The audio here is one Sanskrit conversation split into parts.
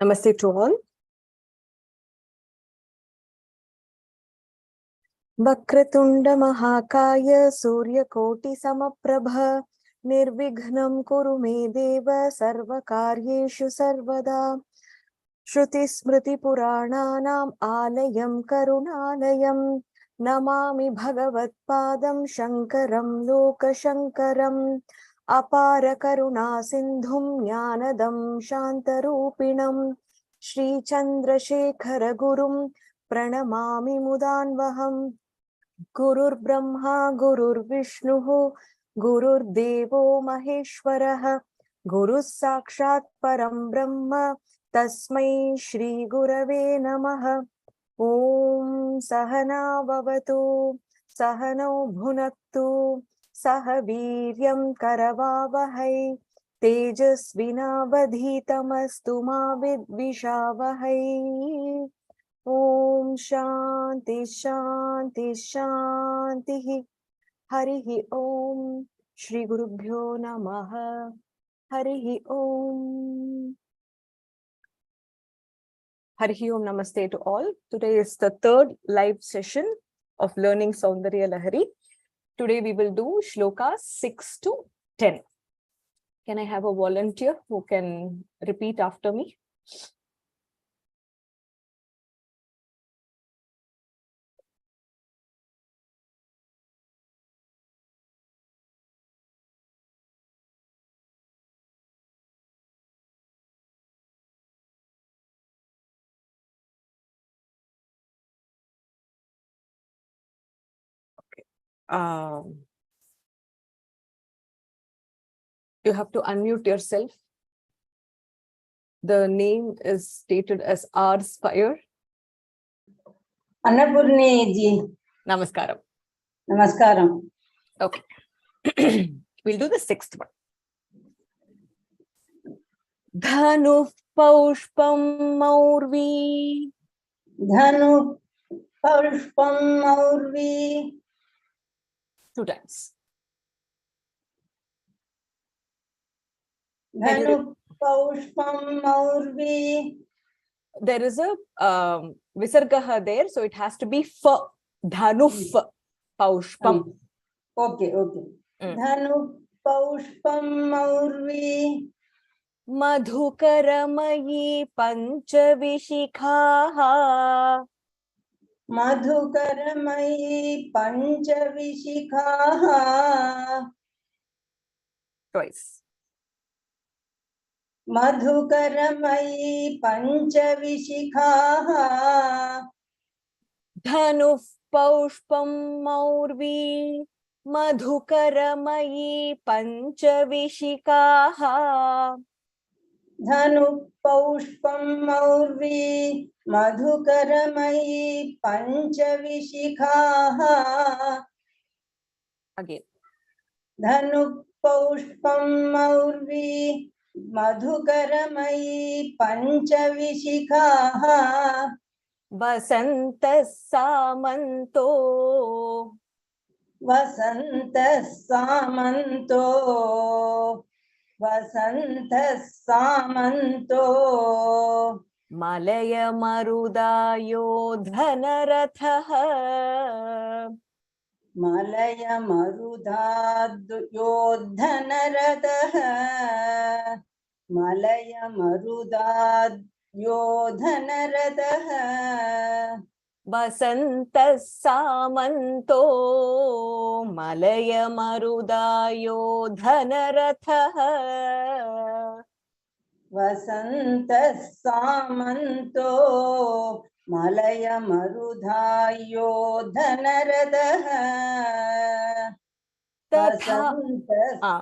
Namaste to all. Vakratunda Mahakaya Surya Koti Samaprabha Nirvighnam Kuru Me Deva Sarvakaryeshu Sarvada Shruti Smriti Purananam Alayam Karunalayam Namami Bhagavad Padam Shankaram Loka Shankaram Apara Karuna Sindhum Jnanadam Shantarupinam Shri Chandrasekhara Gurum Pranamami Mudanvaham Gurur Brahma Gurur Vishnu Gurur Devo Maheshwaraha Guru Sakshat Param Brahma Tasmai Shri Gurave Namaha. Om Sahana Bhavatu Sahano Bhunaktu Sahaviryam Karavavahai Tejasvinavadhitamastu ma vidvishavahai. Om Shanti Shanti Shanti. Harihi Om. Shri Gurubhyo Namaha. Harihi Om. Harihi Om. Namaste to all. Today is the third live session of learning Soundarya Lahari. Today we will do Shlokas 6 to 10. Can I have a volunteer who can repeat after me? You have to unmute yourself. The name is stated as R Spire. Annapurni ji. Namaskaram. Namaskaram. Okay. We'll do the sixth one. Dhanu Paushpam Maurvi. Dhanu Paushpam Maurvi. 2 times. Dhanu Paushpam Maurvi. There is a Visargaha there, so it has to be Fa. Dhanuf Paushpam. Okay. Dhanu Paushpam Maurvi. Madhukaramayi Panchavishikhaha. Madhukaramayi Panchavishikhaha. Twice. Madhukaramayi Panchavishikhaha. Dhanuf Paushpam Maurvi. Madhukaramayi Panchavishikhaha. Dhanu Paushpam Maurvi. Madhukaramayi Panchavishikhaha. Again. Dhanu Paushpam Maurvi. Madhukaramayi Panchavishikhaha. Vasanta Samanto. Vasanta Samanto. Vasanta Samanto. Malaya Marudayo Dhanarathah. Malaya Marudadyo Dhanarathah. Malaya Marudadyo Dhanarathah. Vasanta Samanto. Malaya Marudayo Dhanarathah. Vasanta Samanto. Malaya Marudhayo Dhanarathah.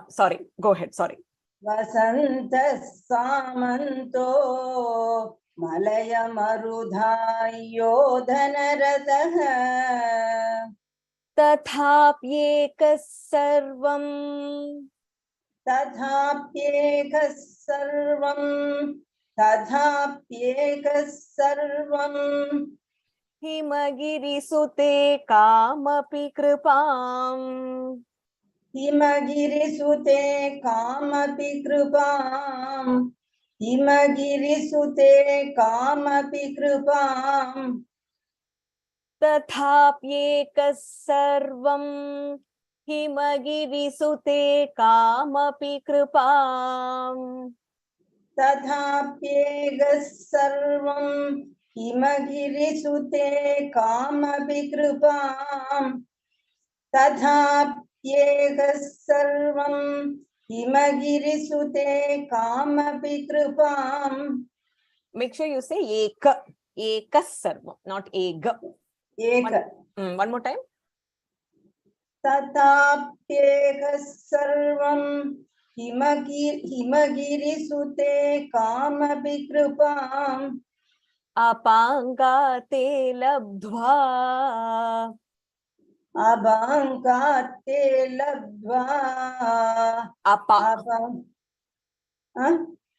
Sorry, go ahead, sorry. Vasanta Samanto. Malaya Marudhayo Dhanarathah. Tathapyekas sarvam. Tathapyekas sarvam. Tathapyekas sarvam. Himagiri sute kamapi kripam. Himagiri sute kamapi kripam. हिमगिरिसुते कामपि कृपाम् तथाप्येकः सर्वं हिमगिरिसुते कामपि कृपाम् तथाप्येकः सर्वं हिमगिरिसुते कामपि कृपाम् तथाप्येकः सर्वं हिमगिरिसुते कामपि कृपाम् Make sure you say eka. Eka sarvam, not ega. एक One more time. तथाप्येकः सर्वं हिमगिरिसुते कामपि कृपाम् अपाङ्गाते लब्ध्वा अभाङ्गात्ते लब्ध्वा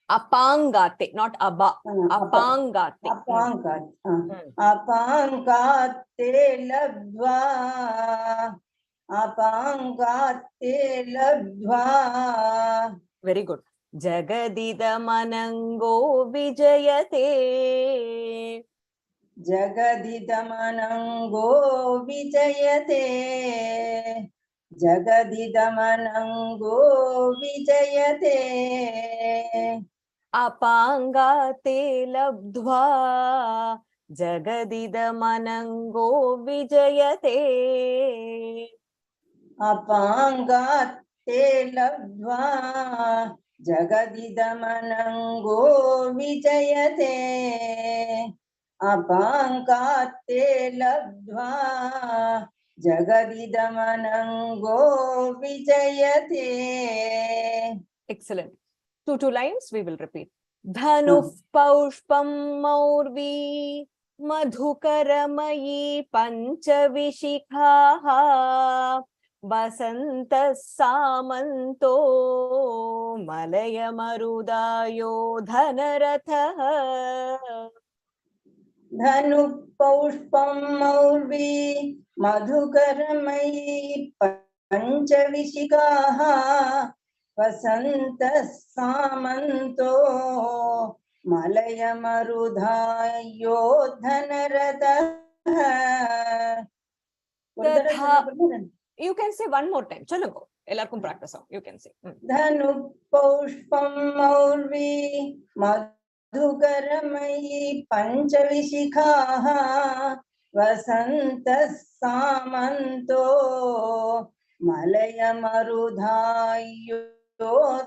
अपाङ्गाते, not aba. Apaङ्गाते. अपाङ्गात्ते लब्ध्वा अपाङ्गात्ते लब्ध्वा Very good. Jagadidamanango vijayate. जगदिदमनङ्गो विजयते जगदिदमनङ्गो विजयते अपाङ्गाते लब्ध्वा जगदिदमनङ्गो विजयते. अपाङ्गात्ते लब्ध्वा जगदिदमनङ्गो विजयते अपाङ्गात्ते लब्ध्वा जगदिदमनङ्गो विजयते. Excellent. Two lines we will repeat. Dhanuh paushpam maurvi madhukaramayi panchavishikhaha vasantas samanto malayamarudayo dhanarathah. धनुः पौष्पं मौर्वी मधुकरमयी पञ्चविशिखाः वसन्तः सामन्तो मलयमरुधायो धनरथः. You can say one more time. Chalo go. Ellarkum practice out. You can say. धनुः पौष्पं मौर्वी मधुकरमयी पञ्चविशिखाः वसन्तः सामन्तो मलयमरुधायो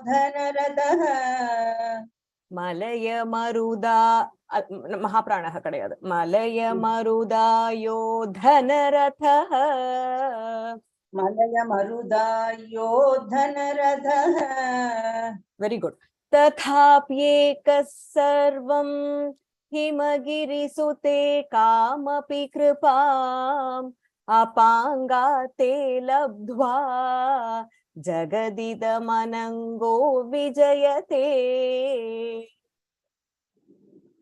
धनरथः. मलयमरुदा महाप्राणः कडेयदु. मलयमरुदायो धनरथः. मलयमरुदायो धनरथः. Very good. तथाप्येकः सर्वं हिमगिरिसुते कामपि कृपाम् अपाङ्गाते लब्ध्वा जगदिदमनङ्गो विजयते.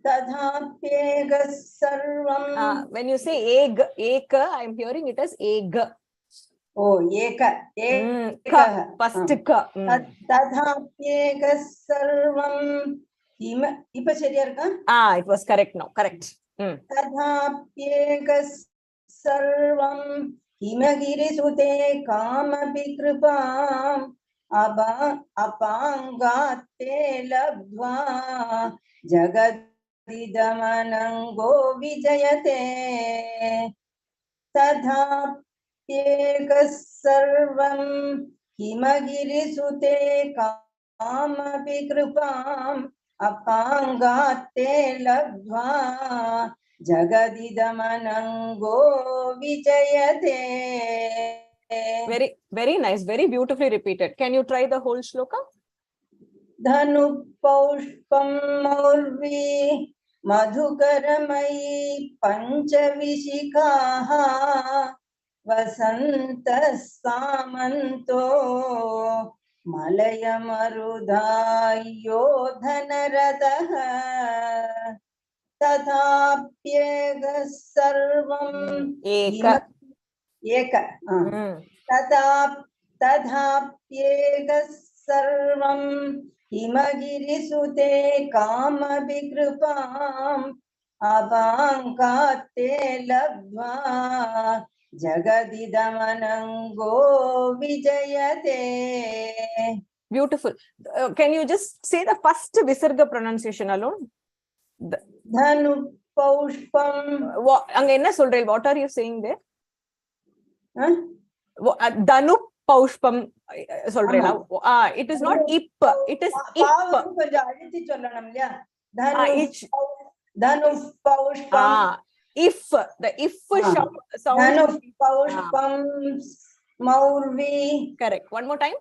तथाप्येकः सर्वं. When you say ek, I am hearing it as eg. Oh, eka. First ka. तथाप्येकः सर्वं हिम इप शरिया इरुक्का? It was correct now. Correct. तथाप्येकः सर्वं हिमगिरिसुते कामपि कृपाम् अपाङ्गात्ते लब्ध्वा जगदिदमनङ्गो विजयते. तथाप्येकः सर्वं हिमगिरिसुते कामपि कृपाम् अपाङ्गात्ते लब्ध्वा जगदिदमनङ्गो विजयते. Very nice. Very beautifully repeated. Can you try the whole shloka? धनुः पौष्पं मौर्वी मधुकरमयी पञ्चविशिखाः वसन्तः सामन्तो मलयमरुधायो धनरथः. तथाप्येकः सर्वं तथाप्येकः सर्वं हिमगिरिसुते कामविकृपाम् अपाङ्कात्ते लब्ध्वा जगदिदमनङ्गो विजयते. Beautiful. Can you just say the first Visarga pronunciation alone? Dhanu Paushpam. What are you saying there? Huh? Dhanu Paushpam. It is not ip. It is ip. Dhanu Paushpam. If the if sound. Dhanu Paushpam Maurvi. Correct. One more time.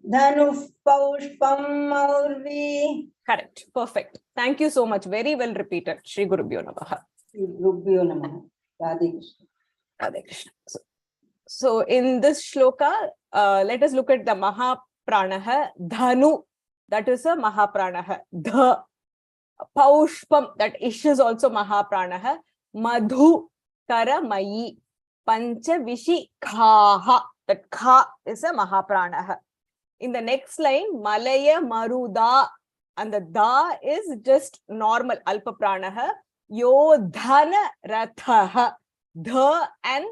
Dhanu Paushpam Maurvi. Correct. Perfect. Thank you so much. Very well repeated. Shri Gurubhyo Namaha. Shri Gurubhyo Namaha. Radhe Krishna. Radhe Krishna. So in this shloka, let us look at the Mahapranaha. Dhanu, that is a Mahapranaha. The Paushpam, that ish is also Mahapranaha. Madhu Karamayi. Pancha Vishi Khaha, that Kha is a Mahapranaha. In the next line, Malaya Maruda, and the Da is just normal Alpa Pranaha. Yodhana Rathaha. Dha and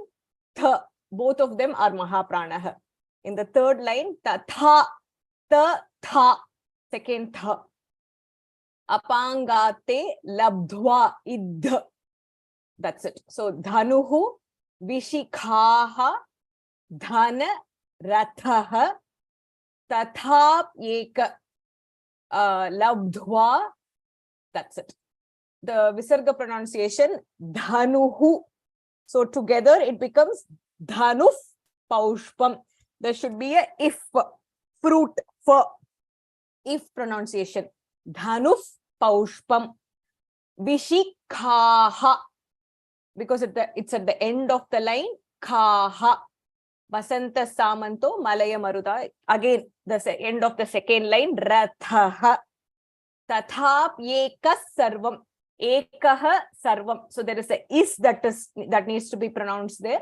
Tha, both of them are Mahapranaha. In the third line, Tatha, Ta, Tha, second Tha. Apangate Labdhva Idh. That's it. So, Dhanuhu, Vishikhaha, Dhana, Rathaha, Tathap Eka, Labdhva. That's it. The Visarga pronunciation, Dhanuhu. So, together it becomes Dhanuf Paushpam. There should be a if, fruit, for, if pronunciation. Dhanuf Paushpam. Vishikhaha. Because it's at the end of the line, Khaha. Vasanta Samanto, Malaya Maruda. Again, the end of the second line, Rathaha. Tathap Yekas Sarvam. Ekaha Sarvam. So there is a is that needs to be pronounced there.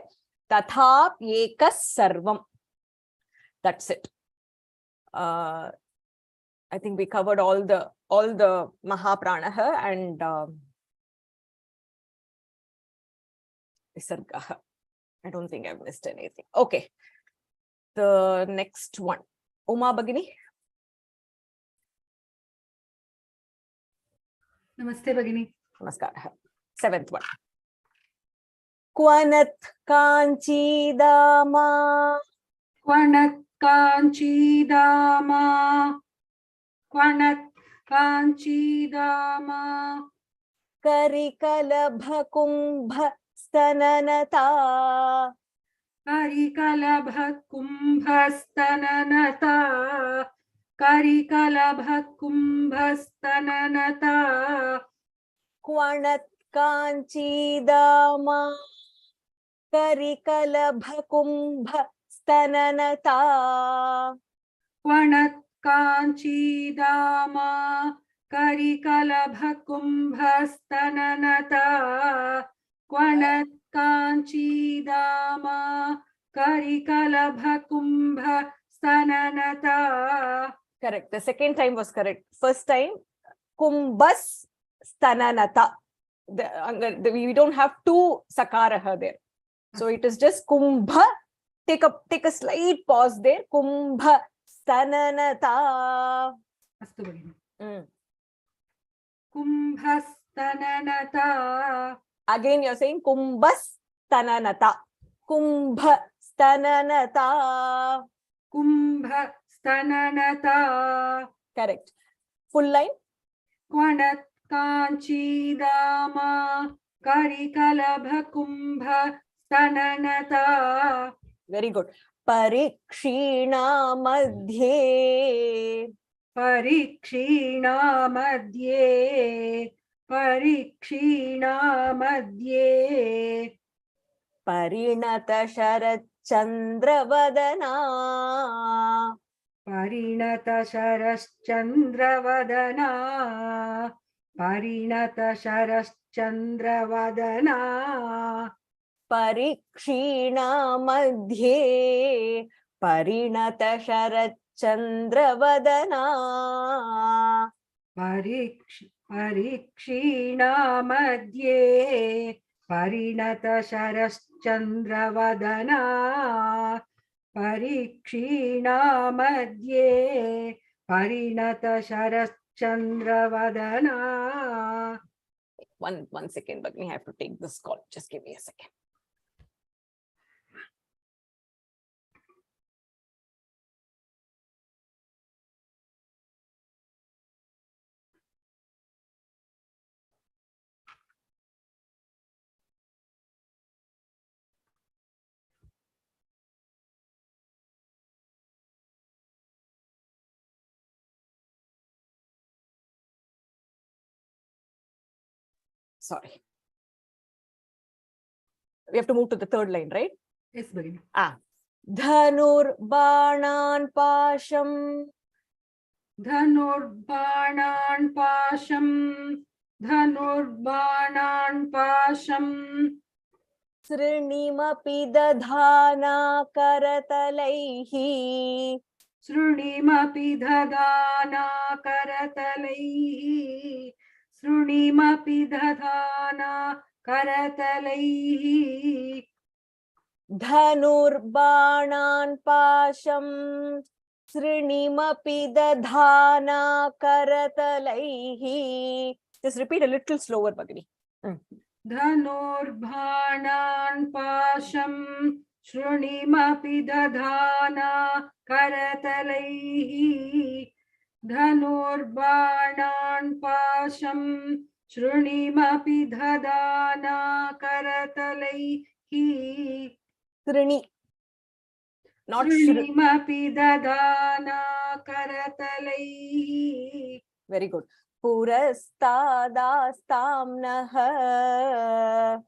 Tathap Yekas Sarvam. That's it. I think we covered all the Mahapranaha and Visargaha. I don't think I've missed anything. Okay. The next one. Uma Bhagini. Namaste Bhagini. Namaskar. Seventh one. Kwanat Kanchi Dama. Kwanat Kanchi Dama. Kwanat Kanchi Dama. Karikalabha Kumbha Stananata. Karikalabha Kumbha Stananata. Karikalabha Kumbha Stananata. Kwanat Kanchi Dama. Karikalabha Kumbha Stananata. Kwanat Kanchi Dama. Karikalabha Kumbha Stananata. Kwanat Kanchi Dama. Karikalabha Kumbha Stananata. Correct. The second time was correct. First time, Kumbhas Stananata. We don't have two sakaraha there. So it is just Kumbha. Take a slight pause there. Kumbha Stananata. Astu Bhagini. Kumbha Stananata. Again, you're saying Kumbhas Stananata. Kumbha Stananata. Kumbha Stananata. Correct. Full line. Kwanat Kanchi Dama. Karikalabha Kumbha Stananata. Very good. Parikshina Madhye. Parikshina Madhye. Parikshina Madhye. Parinata Sharat Chandravadana. Parinata Sharaschandravadana. Parinata Sharaschandravadana. Parikshina Madhye. Parinata Sharat Chandravadana. परीक्षीणा मध्ये परिणतशरश्चन्द्रवदना परीक्षीणा मध्ये परिणतशरश्चन्द्रवदना. One second, but we have to take this call. Just give me a second. Sorry. We have to move to the third line, right? Yes, Bhagini. Dhanur banan pasham. धनुर्बाणान् पाशम् Srinimapi dadhana karatalaihi. शृणिमपि दधाना करतलैः शृणिमपि दधाना करतलैः Dhanur banan pasham. Srinimapi dadhana karatalaihi. Just repeat a little slower, Bhagini. धनुर्बाणान् पाशम् शृणिमपि दधाना करतलैः धनुर्बाणान् पाशम् शृणिमपि दधाना करतलैः Srini. Not शृणिमपि दधाना करतलैः. Very good. Purastadastam nah.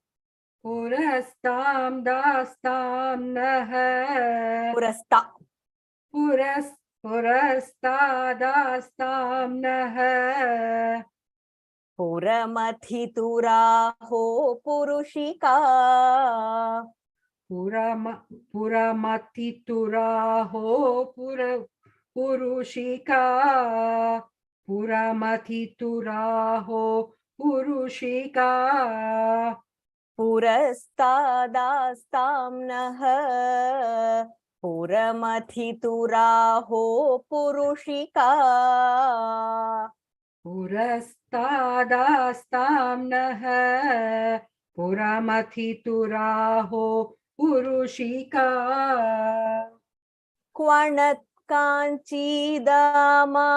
पुरस्तां दास्तां नः Purasta. पुरस्तादास्तां नः Puramatituraho purushika. पुरमतितुराहो पुरुषिका पुरमतितुराहो पुरुषिका Purastadastam nah. Puramatituraho purushika. पुरस्तादास्तां नः पुरमथितुराहो पुरुषिका Kwanat kanchidama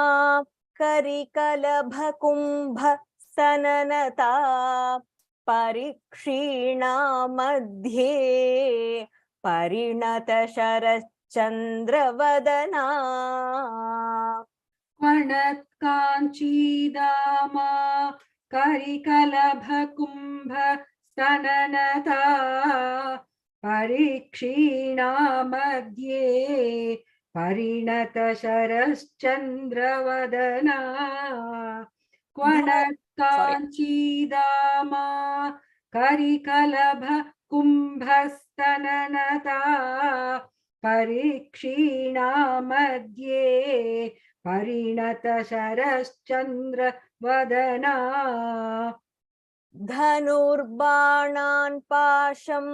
karikalabhakumbha sananata parikshina madhye parinata sharachandravadana. वणत्काञ्चीदामा करिकलभकुम्भ स्तननता परीक्षीणा मध्ये परिणतशरश्चन्द्रवदना वणत्काञ्चीदामा करिकलभकुम्भस्तननता परीक्षीणा मध्ये परिणतशरश्चन्द्रवदना धनुर्बाणान् पाशं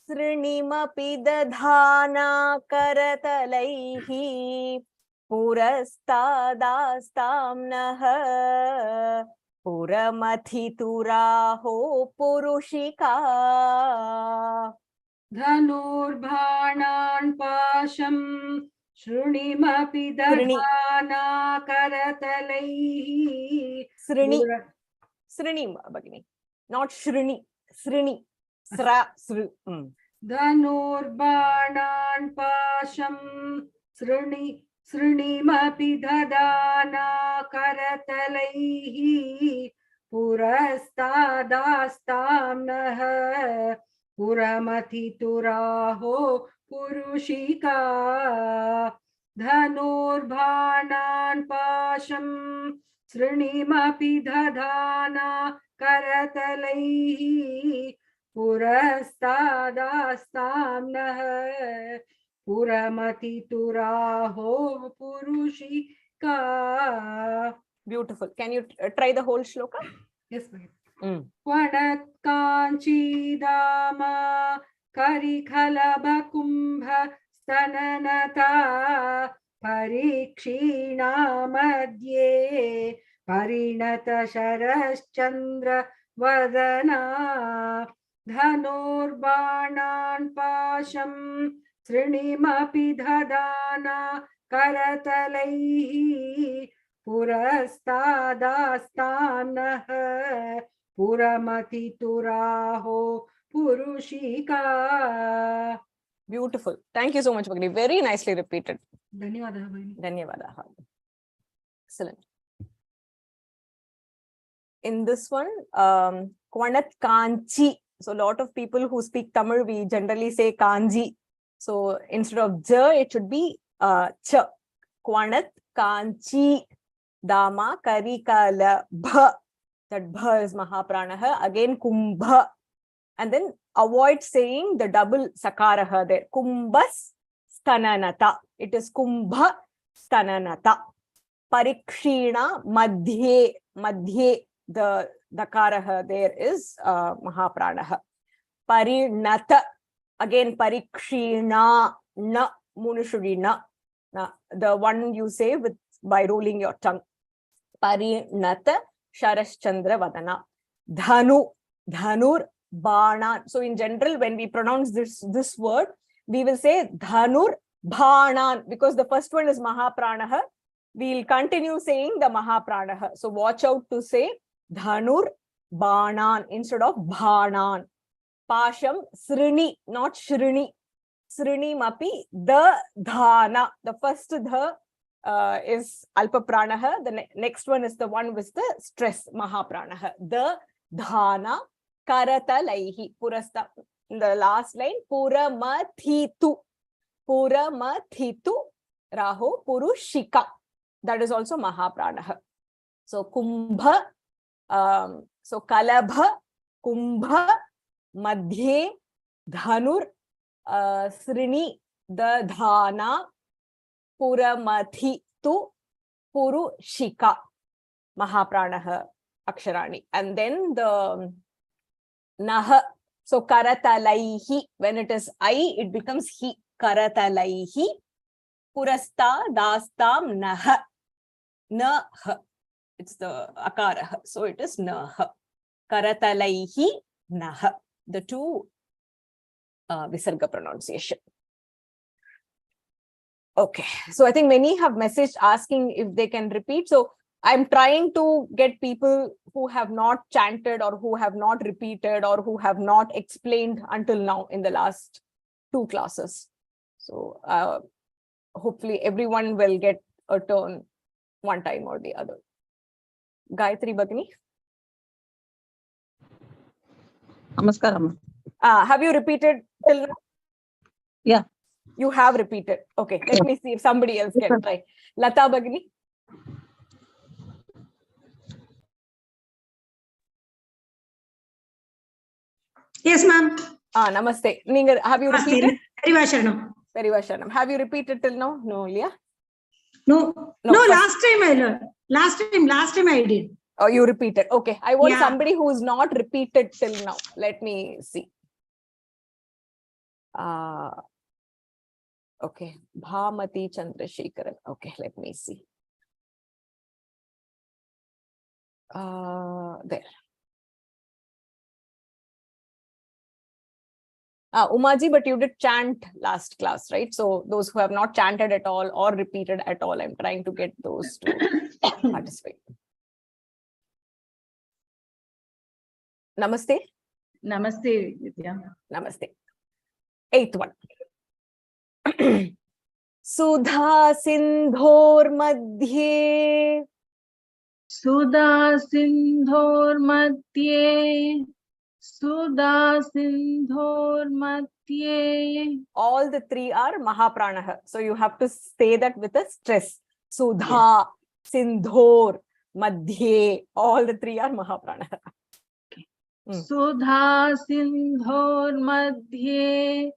सृणिमपि दधाना करतलैः पुरस्तादास्तां नः पुरमथितुराहो पुरुषिका. धनुर्बाणान् पाशं शृणिमपि दधाना करतलैः Srini. Srini, Bhagini. Not Shrini. Srini. Sra. Sri. धनुर्बाणान् पाशं शृणिमपि दधाना करतलैः पुरस्तादास्तां नः पुरमथितुराहो पुरुषिका धनुर्बाणान् पाशं शृणिमपि दधाना करतलैः पुरस्तादास्तां नः Puramati turaho purushika. Beautiful. Can you try the whole shloka? Yes, ma'am. Mm. Vanatkanchidama karikhalabhakumbha stananata parikshina madhye parinata sharaschandra vadana dhanurbanan pasham srinimapi dhadana karatalaihi purastadastamnah Puramati turaho purushika. Beautiful. Thank you so much, Bhagini. Very nicely repeated. Dhanyawadaha, Bhagini. Dhanyavadaha. Excellent. In this one, Kwanat Kanchi. So a lot of people who speak Tamil, we generally say Kanji. So instead of J, it should be Ch. Kwanat Kanchi Dama Karikala Bha. That Bha is Mahapranaha. Again, Kumbha. And then avoid saying the double Sakaraha there. Kumbhas Stananata. It is Kumbha Stananata. Parikshina Madhye. Madhye. The Dakaraha there is Mahapranaha. Parinata. Again, Parikshina. Na. Munushurina. The one you say with by rolling your tongue. Parinata. Sharaschandra Vadana. Dhanu. Dhanur. Banan. So in general, when we pronounce this word, we will say Dhanur Bhanan, because the first one is Mahapranaha. We'll continue saying the Mahapranaha. So watch out to say Dhanur Banan instead of Bhanan. Pasham Srini, not Shrini. Srini Mapi, the Dhana. The first the is Alpa Pranaha. The next one is the one with the stress, Mahapranaha. The Dhana Karatalaihi. Purasta. In the last line, Puramathitu. Puramathitu Raho Purushika. That is also Mahapranaha. So Kumbha, so Kalabha, Kumbha, Madhye, Dhanur, Srini, the Dhana, Puramathitu, Purushika, Mahapranaha Aksharani. And then the Naha, so Karatalaihi, when it is I, it becomes Hi. Karatalaihi, Purasta Dastam Naha. Naha. It's the Akara. So it is Naha. Karatalaihi Naha. The two Visarga pronunciation. Okay. So I think many have messaged asking if they can repeat. So I'm trying to get people who have not chanted or who have not repeated or who have not explained until now in the last 2 classes. So hopefully everyone will get a turn one time or the other. Gayatri Bhagini. Namaskaram. Have you repeated till now? Yeah. You have repeated. Okay. Let me see if somebody else can try. Lata Bhagini. Yes, ma'am. Namaste. Have you repeated? Parivasharanam. Parivasharanam. Have you repeated till now? No, Leah? No, first. last time I learned. Last time I did. Oh, you repeated. Okay. I want Yeah. somebody who is not repeated till now. Let me see. Okay. Bhamati Chandrashekaran. Okay. Let me see. There. Umaji, but you did chant last class, right? So those who have not chanted at all or repeated at all, I'm trying to get those to participate. Namaste. Namaste, Vidya. Namaste. 8th one. Sudha Sindhor Madhye. Sudha Sindhor Madhye. Sudha Sindhor Madhye. All the 3 are Mahapranaha. So you have to say that with a stress. Sudha, Sindhor, Madhye. All the 3 are Mahapranaha. Sudha Sindhor Madhye.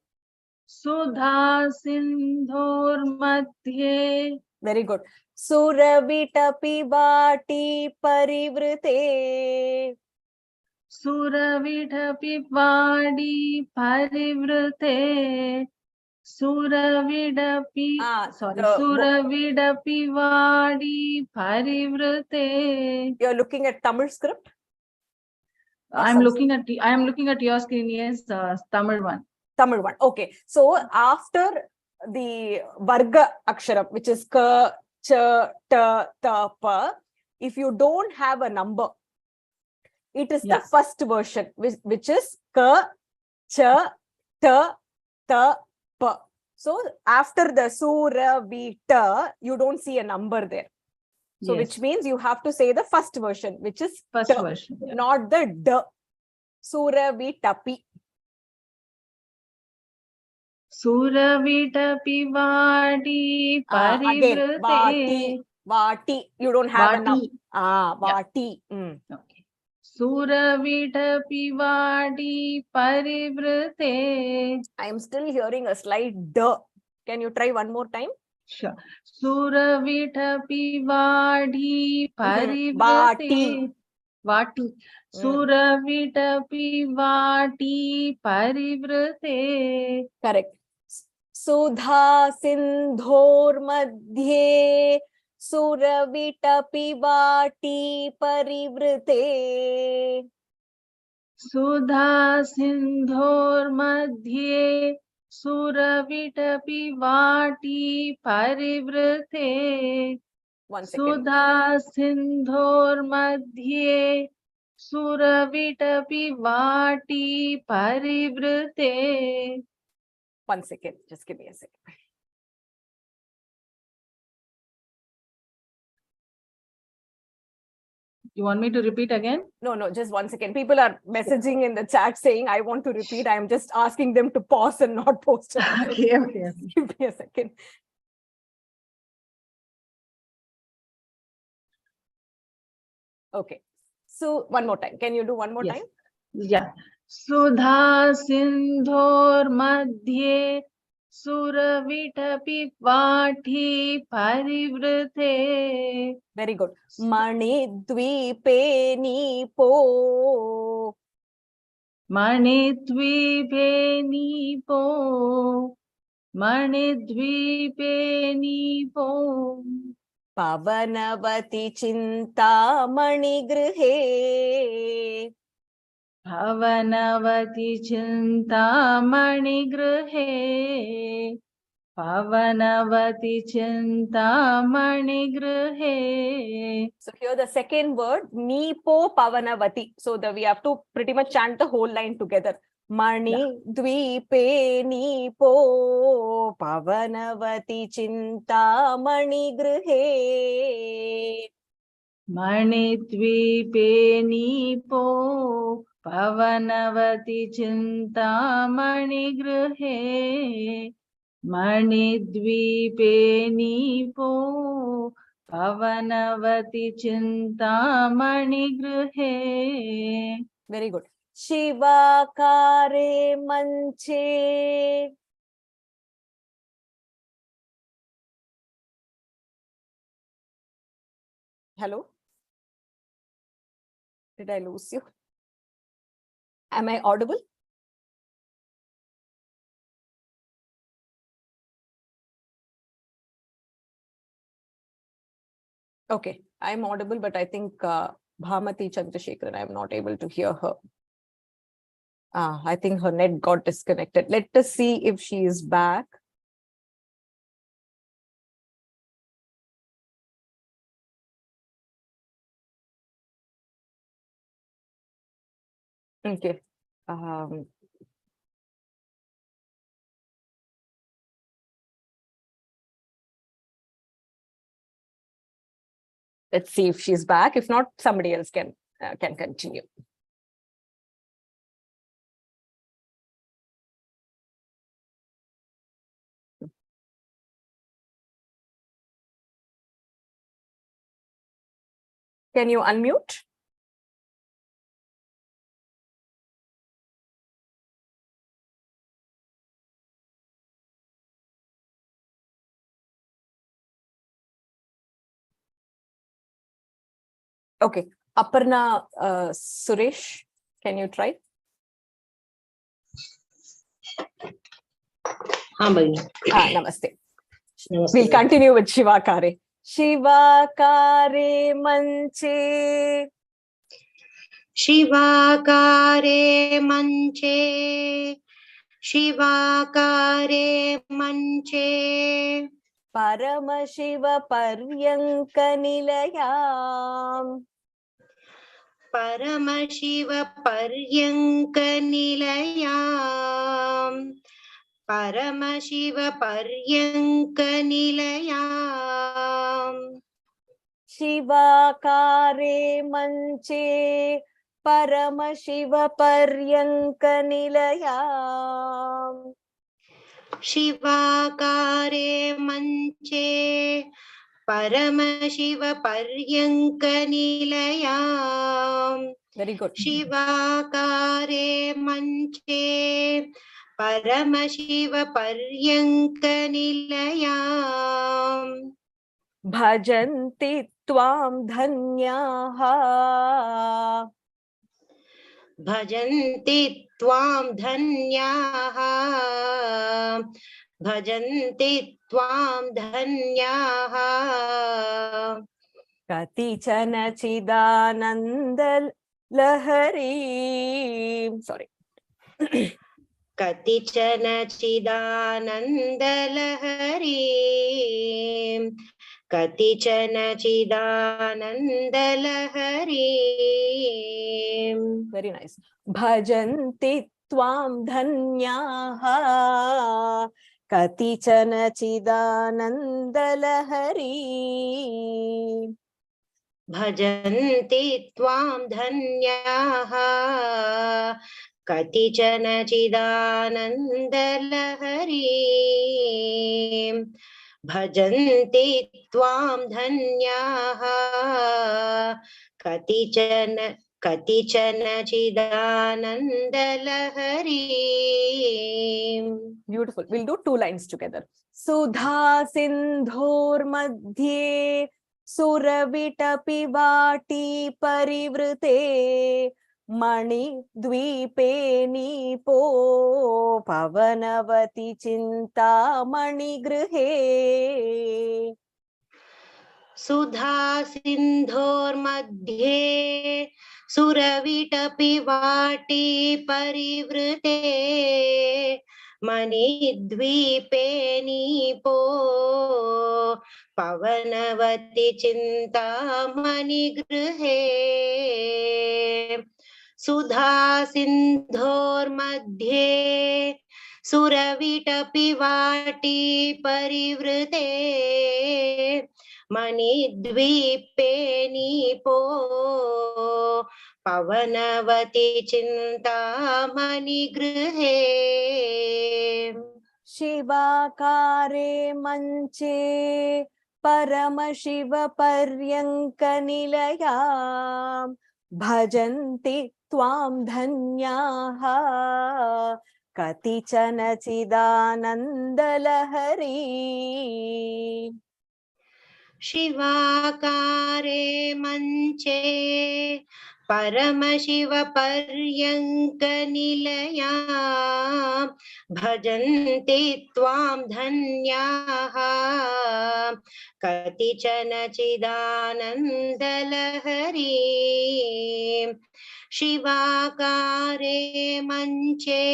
Sudha Sindhor Madhye. Very good. Suravitapi Vati Parivrite. Suravidhapi Vadi Parivrate. Suravidapi, Suravidapi Vadi Parivrate. You're looking at Tamil script? I am looking at your screen. Yes, Tamil one. Tamil one. Okay. So after the Varga Aksharam, which is Ka, Cha, Ta, Ta, Pa, if you don't have a number, it is the first version, which is Ka, Cha, Ta, Ta, Pa. So after the Sura, Vita, you don't see a number there. So which means you have to say the first version, which is first version, not the D. Sura, Vitapi. Suravitapi Vadi Again, Vati. Parivrate. Vati. You don't have a number. Vati. Okay. Suravitapi Vadi Parivrate. I am still hearing a slight D. Can you try one more time? Sure. Suravitapi Vadi Parivrate. Vati. Vati. Suravitapi Vati Parivrate. Correct. Sudha Sindhor Madhye Suravitapi Vati Parivrate. Sudha Sindhor Madhye Suravitapi Vati Parivrate. One second. Sudha Sindhor Madhye Suravitapi Vati Parivrate. One second. Just give me a second. You want me to repeat again? No, just 1 second. People are messaging in the chat saying, I want to repeat. I'm just asking them to pause and not post. Okay. Give me a second. Okay. So one more time. Can you do one more time? Yeah. Sudha Sindhor Madhye Suravitapi Vati Parivrate. Very good. Mani Dvipe Nipo. Mani Dvipe Nipo. Mani Dvipe Nipo. Pavanavati Chinta Mani Grihe. Pavanavati Chintamani Grihe. Pavanavati Chintamani Grihe. So here the second word, Nipo Pavanavati. So we have to pretty much chant the whole line together. Mani Dvipe Nipo Pavanavati Chinta Mani Grihe. Mani Dvipe Nipo Pavanavati Chintamani Grihe. Mani Dvipe Nipo Pavanavati Chintamani Grihe. Very good. Shiva Kare Manche. Hello? Did I lose you? Am I audible? Okay, I'm audible, but I think Bhamati Chandrasekharan, I'm not able to hear her. I think her net got disconnected. Let us see if she is back. Okay. Let's see if she's back. If not, somebody else can continue. Can you unmute? Okay. Aparna Suresh, can you try? Namaste. We'll continue with Shivakare. Shivakare manche. Shivakare manche. Shivakare manche. Paramashiva Paryanka Nilayam. Paramashiva Paryanka Nilayam. Paramashiva Paryanka Nilayam. Shivakare manche. Paramashiva Paryanka Nilayam. Shivakare manche. Paramashiva Paryanka Nilayam. Very good. Shivakare manche. Paramashiva Paryanka Nilayam. Bhajanti Tvam Dhanyaha. Bhajanti Tvam Dhanyaha. Bhajanti Tvam Dhanyaha. Katichana Chidananda Lahari. Sorry. Katichana Chidananda Lahari. Katichana Chidananda Lahari. Very nice. Bhajanti Tvam Dhanyaha. Katichana Chidananda Lahari. Bhajanti Tvam Dhanyaha. Katichana Chidananda Lahari. Bhajanti Tvam Dhanyaha. Katichana Chidananda Lahari. Beautiful. We'll do 2 lines together. Sudha Sindhor Madhye Suravitapi Vati Parivrute Mani Dvipe Nipo Pavanavati Chinta Mani Grihe. Sudha Sindhor Madhye Suravitapi Vati Parivrute Mani Dvipe Nipo Pavanavati Chinta Mani Grihe. Sudha Sindhor Madhye Suravitapi Vati Parivrute Mani Dvipe Nipo Pavanavati Chinta Mani Grihe. Shivakare manche Paramashiva Paryanka Nilayam. Bhajanti Tvam Dhanyaha. Katichana Chidananda Lahari. Shivakare manche Paramashiva Paryanka Nilayam. Bhajanti Tvam Dhanyaha. Katichana Chidananda Lahari. Shivakare manche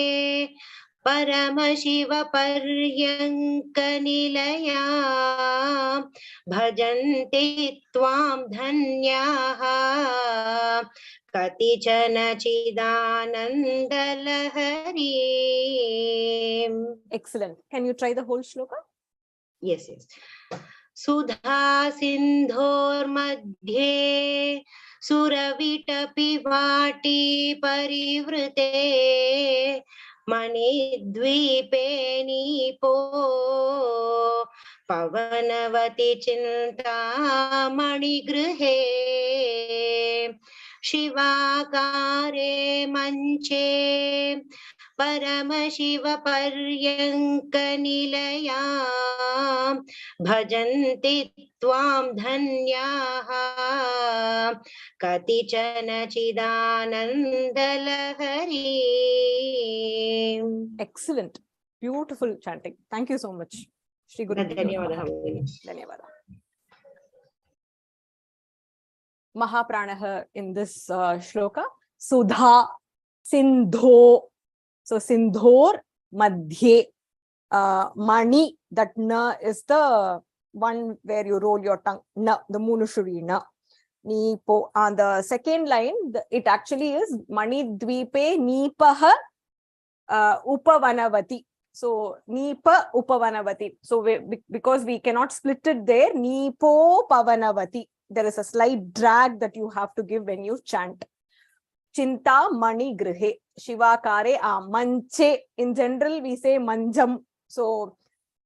Paramashiva Paryanka Nilayam. Bhajanti Tvam Dhanyaha. Katichana Chidananda Lahari. Excellent. Can you try the whole shloka? Yes, yes. Sudha Sindhor Madhye Suravitapi Vati Parivrute Mani Dvipe Nipo Pavanavati Chinta Mani Grihe. शिवाकारे मञ्चे परमशिवपर्यङ्कनिलया भजन्ति त्वां धन्याः कतिचन चिदानन्दलहरी. Excellent. Beautiful chanting. Thank you so much. Shri Guru. धन्यवादः भगिनी. Dhanyavada. Mahapranah in this shloka. Sudha, Sindho. So Sindhor, Madhye. Mani, that na is the one where you roll your tongue. Na, the Munushuri na. Nipo. On the second line, it actually is Mani Dvipe Nipaha Upavanavati. So Nipa Upavanavati. So because we cannot split it there, Nipo Pavanavati. There is a slight drag that you have to give when you chant. Chinta Mani Grihe. Shivakare Manche. In general, we say Manjam. So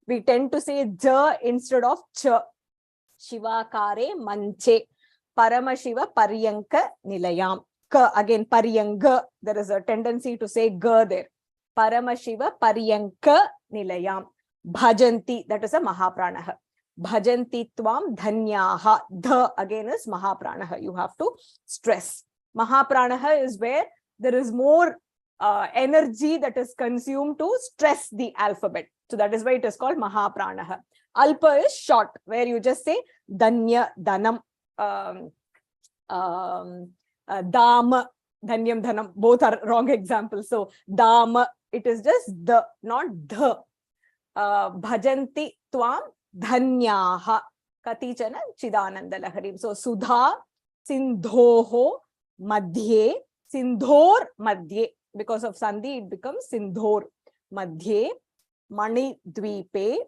we tend to say Ja instead of Cha. Shivakare Manche. Paramashiva Paryanka Nilayam. Ka, again Paryanga. There is a tendency to say Ga there. Paramashiva Paryanka Nilayam. Bhajanti, that is a Mahapranah. Bhajanti Tvam Dhanyaha. The again is Mahapranah. You have to stress. Mahapranah is where there is more energy that is consumed to stress the alphabet. So that is why it is called Mahapranah. Alpa is short, where you just say Danya, Dhanam, Dama, Dhanyam, Dhanam. Both are wrong examples. So Dama, it is just the, not the. Bhajanti Tvam Dhanyaha Katichana Chidananda Laharim. So Sudha, Sindhoho, Madhye, Sindhor, Madhye. Because of Sandhi, it becomes Sindhor. Madhye, Mani Dvipe,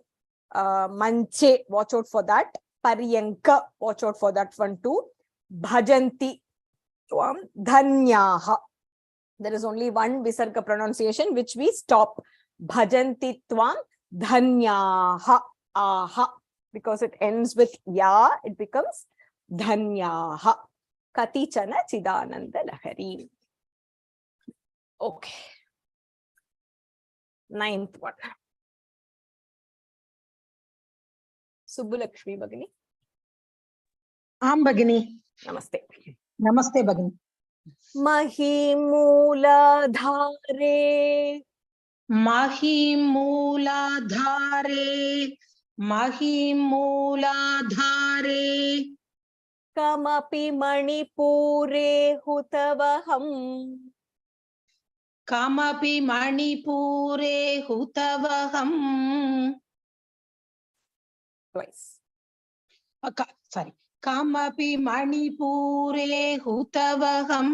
Manche, watch out for that. Paryanka, watch out for that one too. Bhajanti Tvam Dhanyaha. There is only one Visarga pronunciation which we stop. Bhajanti Tvam Dhanyaha. Aha. Because it ends with Ya, it becomes Dhanyaha. Katichana Chidananda Lahari. Okay. 9th one. Subbulakshmi Bhagini. Am Bhagini. Namaste. Namaste Bhagini. Mahimooladhare. Mahimooladhare. Mahimooladhare. Kamapi Manipure Hutavaham. Kamapi Manipure Hutavaham. Twice. Sorry. Kamapi Manipure Hutavaham.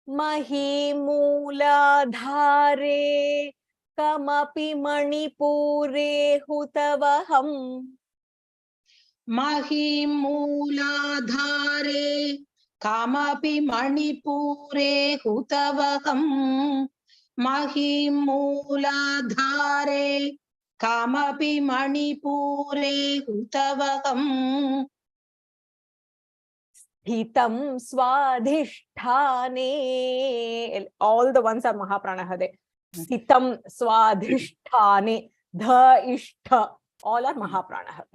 Mahimooladhare. Kamapi Manipure Hutavaham. Mahimooladhare. Kamapi Manipure Hutavaham. Mahimooladhare. Kamapi Manipure Hutavaham. Hitam Swadhishthane. All the ones are Mahapranah there. Hitam Swadhishthane. The Ishtha. All are Mahapranah.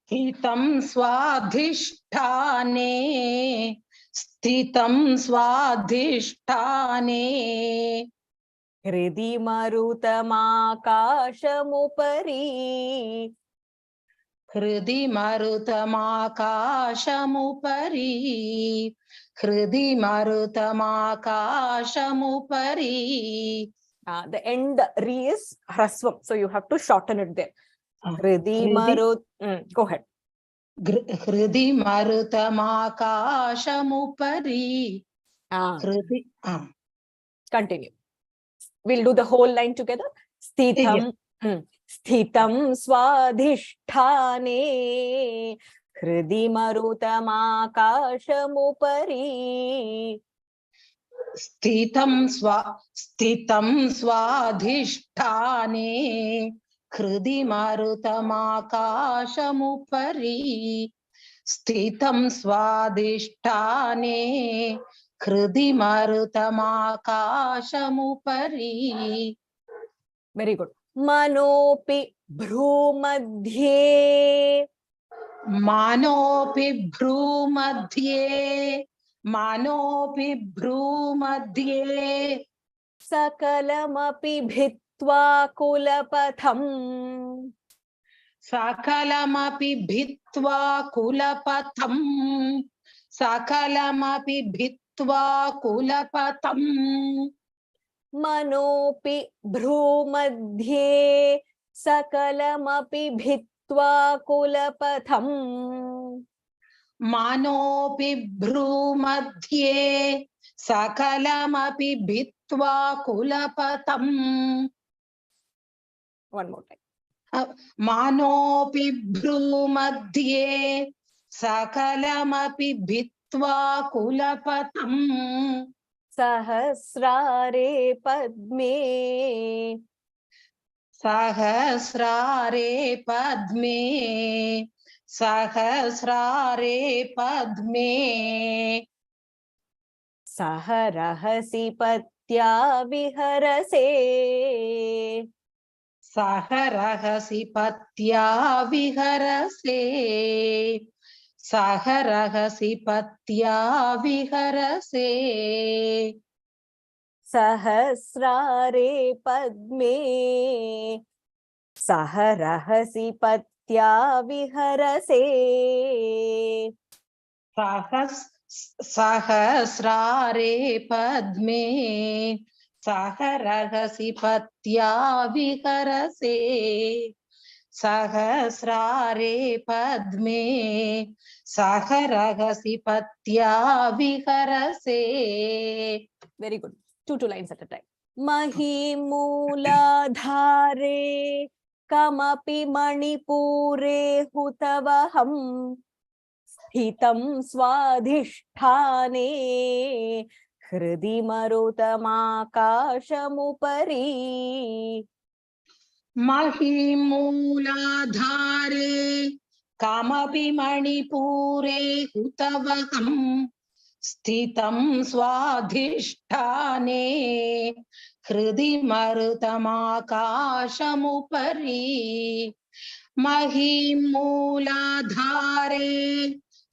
Sthitam swadhisthane. Sthitam swadhisthane. Hridi Marutamakashamupari. Hridi Marutamakashamupari. Hridi Marutamakashamupari. The end re is Hrasvam. So you have to shorten it there. Hridi Marut. Go ahead. Hridi Marutamakashamupari. Hridi. Continue. We'll do the whole line together. Sthitam. Sthitam swadhishthane. Hridi marutamakashamupari. Sthitam swadhisthane. Hridi marutamakashamupari. स्थितं स्वाधिष्ठाने हृदि मरुतमाकाशमुपरि Very good. Manopi bhrumadhye. मानोऽपि भ्रूमध्ये मानोऽपि भ्रूमध्ये Sakalamapi bhitva kulapatham. सकलमपि भित्त्वा कुलपथम् सकलमपि भित्त्वा कुलपथम् Manopi bhrumadhye. Sakalamapi bhitva kulapatham. मानोऽपि भ्रूमध्ये सकलमपि भित्त्वा कुलपथम् One more time. मानोऽपि भ्रूमध्ये सकलमपि भित्त्वा कुलपथम् सहस्रारे पद्मे. सहस्रारे पद्मे सहस्रारे पद्मे सहरहसि पत्या विहरसे. सहरहसि पत्या विहरसे सहरहसि पत्या विहरसे सहस्रारे पद्मे. सहरहसि पत्या विहरसे. सहस्रारे पद्मे सहरहसि पत्या विहरसे सहस्रारे पद्मे सहरहसि पत्या विहरसे. Very good. Two lines at a time. Mahimooladhare kamapi manipure hutavaham. Sthitam swadhishthane hridi marutamakashamupari. महिमूलाधारे कामपि मणिपूरे हुतवहम् स्थितं स्वाधिष्ठाने हृदि मरुतमाकाशमुपरि महिमूलाधारे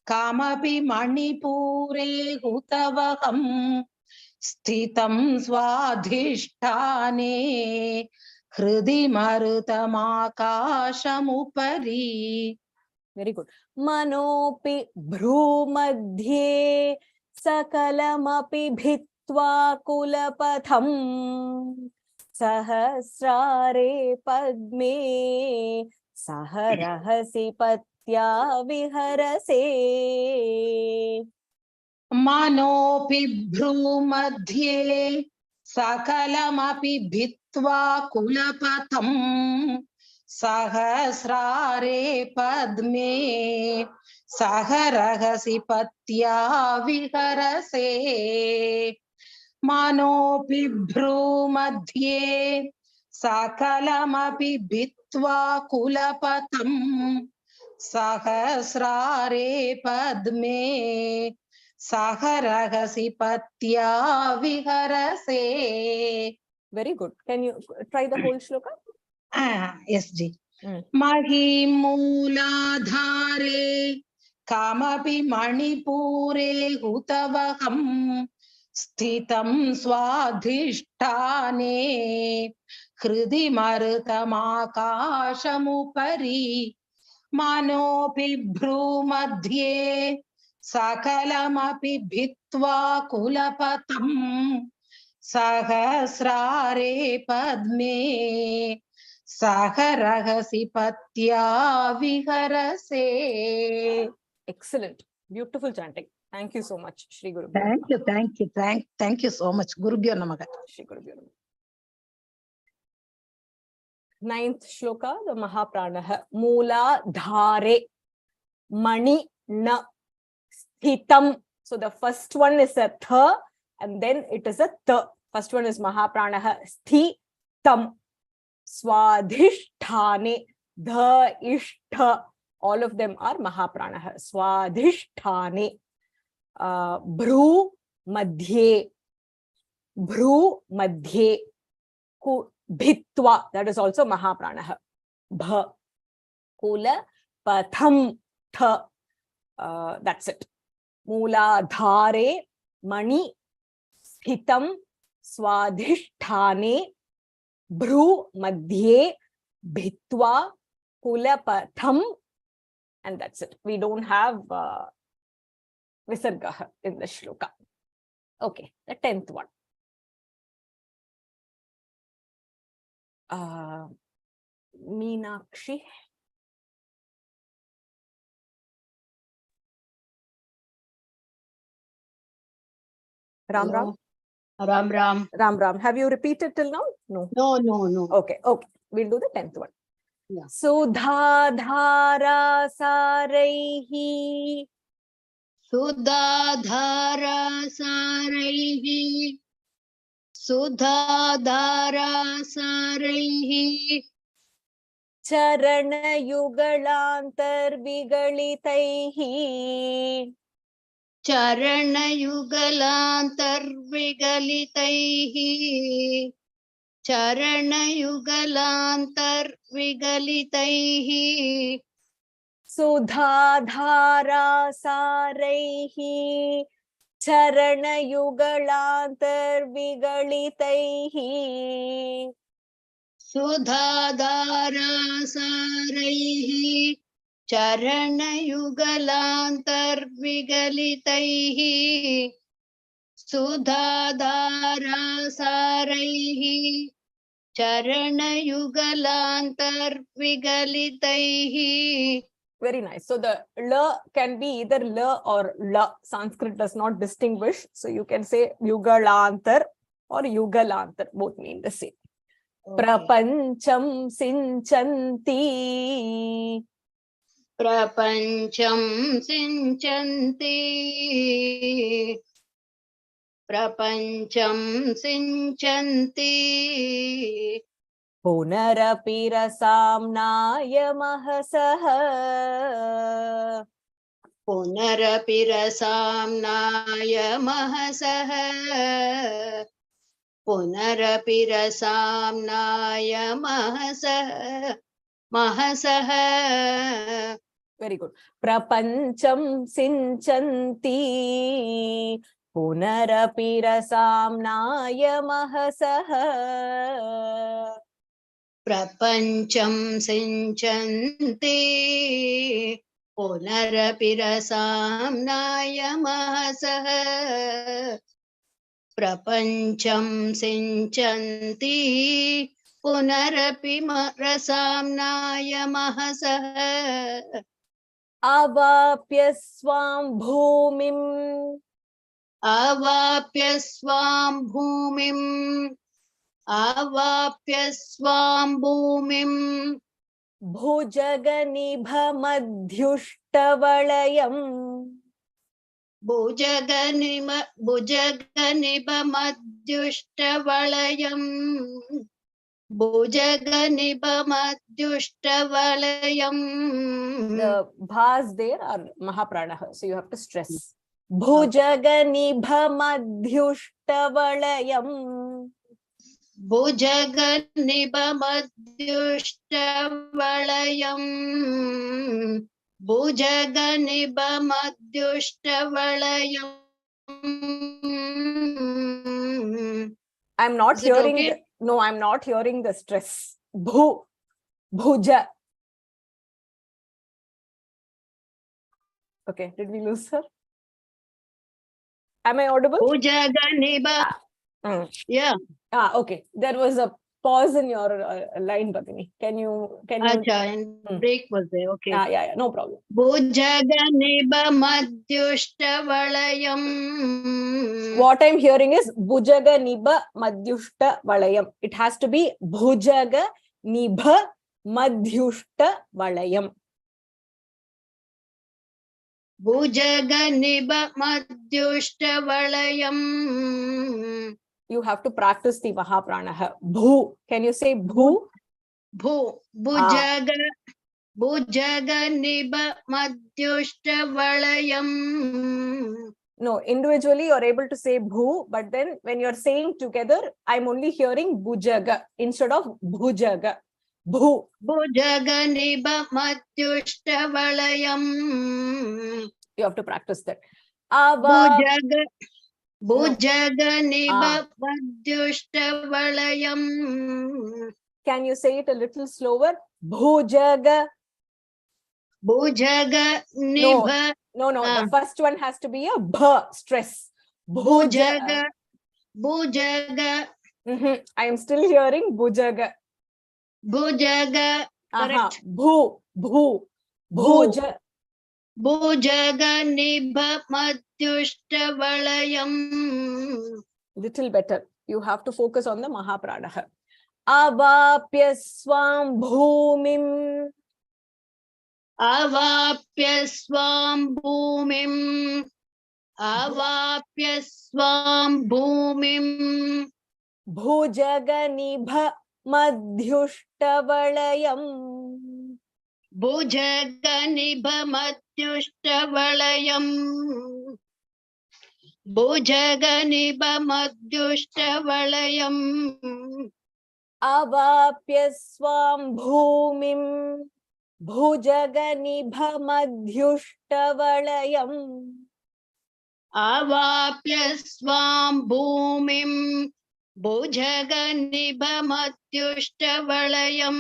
कामपि मणिपूरे हुतवहम् स्थितं स्वाधिष्ठाने हृदि मरुतमाकाशमुपरि. Very good. Manopi bhrumadhye sakalamapi bhitva kulapatham. Sahasrare padme saharahasi patya viharase. मनोऽपि भ्रूमध्ये सकलमपि भित्त्वा कुलपथम् सहस्रारे पद्मे सहरहसि पत्या विहरसे मनोऽपि भ्रूमध्ये सकलमपि भित्त्वा कुलपथम् सहस्रारे पद्मे सहरहसि पत्या विहरसे. Very good. Can you try the whole shloka? Yes ji. महिमूलाधारे कामपि मणिपूरे हुतवहम् स्थितं स्वाधिष्ठाने हृदि मरुतमाकाशमुपरि मनोऽपि भ्रूमध्ये सकलमपि भित्त्वा कुलपथम् सहस्रारे पद्मे सहरहसि पत्या विहरसे. Excellent. Beautiful chanting. Thank you so much, Shri Guru. Thank you so much. Gurubhyo Namaha. Shri Guru. Ninth shloka, the Mahapranah. Moola dhare mani na sthitam. So the first one is a tha and then it is a ta. First one is Mahapranah. Sthitam. Swadhishthane. Dha ishtha. All of them are Mahapranah. Swadhisthane. Bhru madhye. Bhru madhye. Bhitva. That is also Mahapranah. Bha. Kula patham. Tha. That's it. Mooladhare. Mani. Sthitam. Swadhisthane. Bhru madhye. Bhitva. Kulapatham. And that's it. We don't have Visarga in the shloka. Okay, the 10th one. Meenakshi. Ram Ram. Ram Ram. Ram Ram. Have you repeated till now? No. No. Okay. We'll do the 10th one. Yeah. Sudha dhara saraihi. Sudha dhara saraihi. Sudha dhara saraihi. Charana yugalantar vigalitaihi. Charana yugalantar vigalitaihi. Charana yugalantar vigalitaihi. Sudha dhara saraihi. Charana yugalantar vigalitaihi. Sudha dhara saraihi. Charana yugalantar vigalitaihi. Sudha dhara saraihi. Charana yugalantar vigalitaihi. Very nice. So the la can be either la or la. Sanskrit does not distinguish. So you can say yugalantar or yugalantar. Both mean the same. Prapancham sinchanti. Prapancham sinchanti. Prapancham sinchanti. Punarapi rasamnaya mahasaha. Punarapi rasamnaya mahasaha. Punarapi rasamnaya mahasaha. Mahasaha. Very good. Prapancham sinchanti. Punarapi rasamnaya mahasaha. Prapancham sinchanti. Punarapi rasamnaya mahasaha. Prapancham sinchanti. Punarapi rasamnaya mahasaha. Avapya swam bhumim. Avapya swam bhumim. Avapya swam bhumim. Bhujaganibha madhyushtawalayam. Bhujaganiba madhyushtawalayam. Bhujaganiba madhyushtawalayam. The bhas there are Mahapranah, so you have to stress. Bhujaganibha madhyushtawalayam. Bhujaganiba madhyushtawalayam. Bhujaganiba madhyushtawalayam. I'm not Is it hearing. okay? No, I'm not hearing the stress. Bhuja. Okay, did we lose her? Am I audible? Bhujaganiba. Yeah. Okay. There was a pause in your line, Bhagini. Can you? Acha, and break was there. Okay. Yeah, no problem. Bhujaganiba madhyushtawalayam. What I'm hearing is Bhujaga Niba Madhyushta Valayam. It has to be Bhujaga Nibha Madhyushta Valayam. Bhujaganiba madhyushtawalayam. You have to practice the Mahapranah. Bhu. Can you say Bhu? Bhujaga. Bhujaganibamadhyushtavalayam. No, individually you're able to say bhu, but then when you're saying together, I'm only hearing bhujaga instead of bhujaga. Bhu. Bhujaganibamadhyushtavalayam. You have to practice that. Ava. Bhujaganibamadhyushtavalayam. Can you say it a little slower? Bhujaga. Bhujaganibha. No. Ah. The first one has to be a bh stress. Bhujaga. Bhujaga. I am still hearing bhujaga. Bhujaga. Correct. Bhu. Bhuja. Bhujaganibamadhyushtavalayam. Little better. You have to focus on the Mahapranaha. Avapya swam bhumim. Avapya swam bhumim. Avapya swam bhumim. Bhujaganibha madhyushtavalayam. Bhujaganibamadhyushtavalayam. Bhujaganibamadhyushtavalayam. Avapya swam bhumim. Bhujaganibha madhyushtavalayam. Avapya swam bhumim. Bhujaganibamadhyushtavalayam.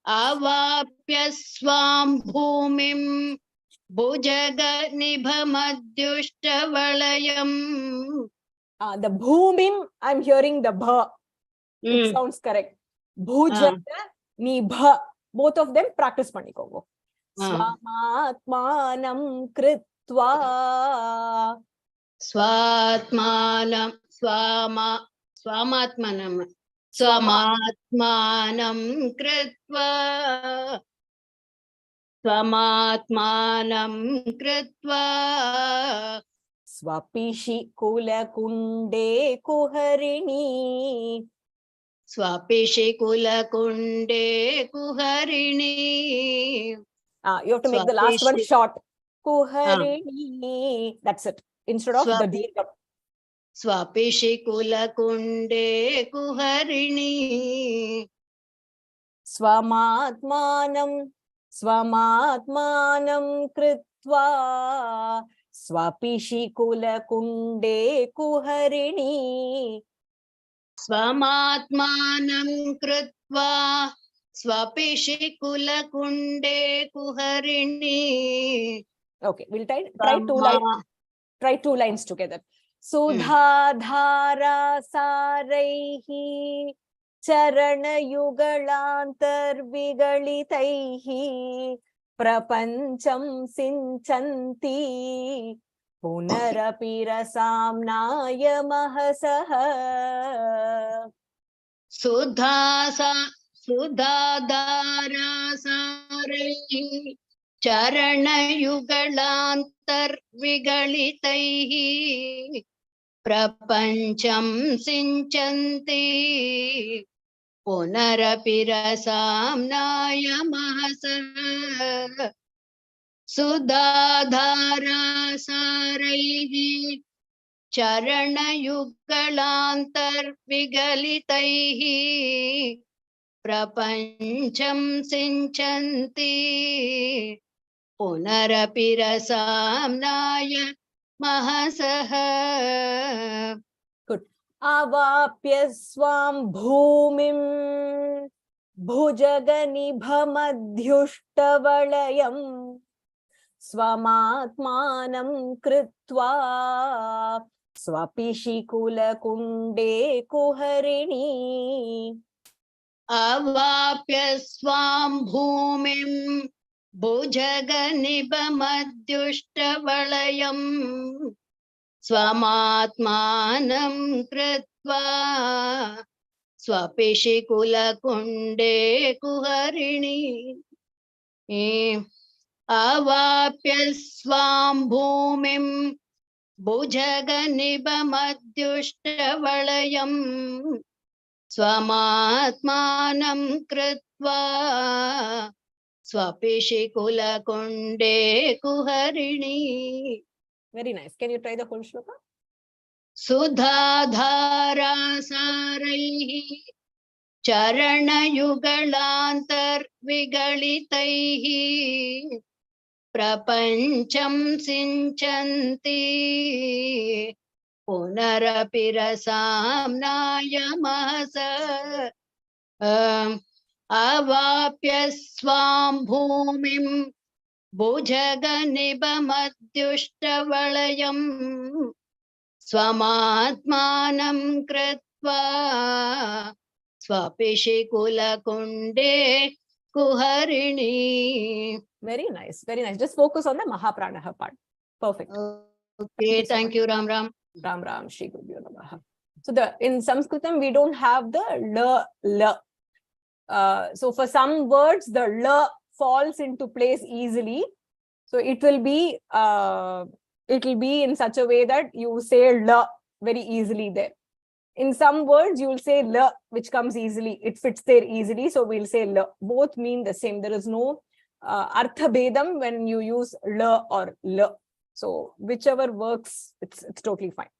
Avapya swam bhumim. Bhujaganibamadhyushtavalayam. The bhumim, I'm hearing the bha. It sounds correct. Bhujaga nibha. Both of them practice pannikongo. Swamatmanam kritva. Swamatmanam kritva. Swamatmanam kritva. Swapishi kula kunde kuharini. Swapishi kula kunde kuharini. You have to make the last one short. Kuharini. That's it. Instead of the dirgham. Swapishi kula kunde kuharini. Swamatmanam kritva. Swapishi kula kunde kuharini. Swamatmanam kritva. Swapishi kula kunde kuharini. Okay, we'll try two lines together. Sudha dhara saraihi charana yugalantar vigalitaihi prapancham sinchanti punarapi rasamnaya mahasaha. Sudhadara sarai charanayugalantar vigalitaihi prapancham sinchanti punarapi rasamnaya mahasaha. Sudhadara saraihi charanayugalantar vigalitaihi prapancham sinchanti punarapi rasamnaya mahasaha. Good. Avapya swam bhumim bhujaganibha madhyushtavalayam. Swamatmanam kritva. Swapishi kula kunde kuharini. Avapya swam bhumim bhujaganibamadhyushtavalayam. Swamatmanam kritva. Swapishi kula kunde kuharini. Avapya swam bhumim bhujaganibamadhyushtavalayam. Swamatmanam kritva. Swapishi Kulakunde Kuharini. Very nice. Can you try the whole shloka? Sudhadhara Saraihi Charanayugalantar Vigalitaihi Prapancham Sinchanti Punarapirasam Nayamasa Avapya Swam Bhumim Bhujaganibamadhyushtawalayam Swamatmanam Kritva Swapishi Kulakunde Kuharini. Very nice. Very nice. Just focus on the Mahapranaha part. Perfect. Okay, thank you, Ram Ram. Ram Ram Shri Gurubhyo Namaha. So in Sanskritam, we don't have the l. So for some words, the l falls into place easily. So it will be in such a way that you say l very easily there. In some words, you will say l, which comes easily. It fits there easily. So we'll say l. Both mean the same. There is no artha bedam when you use l or l. So whichever works, it's totally fine.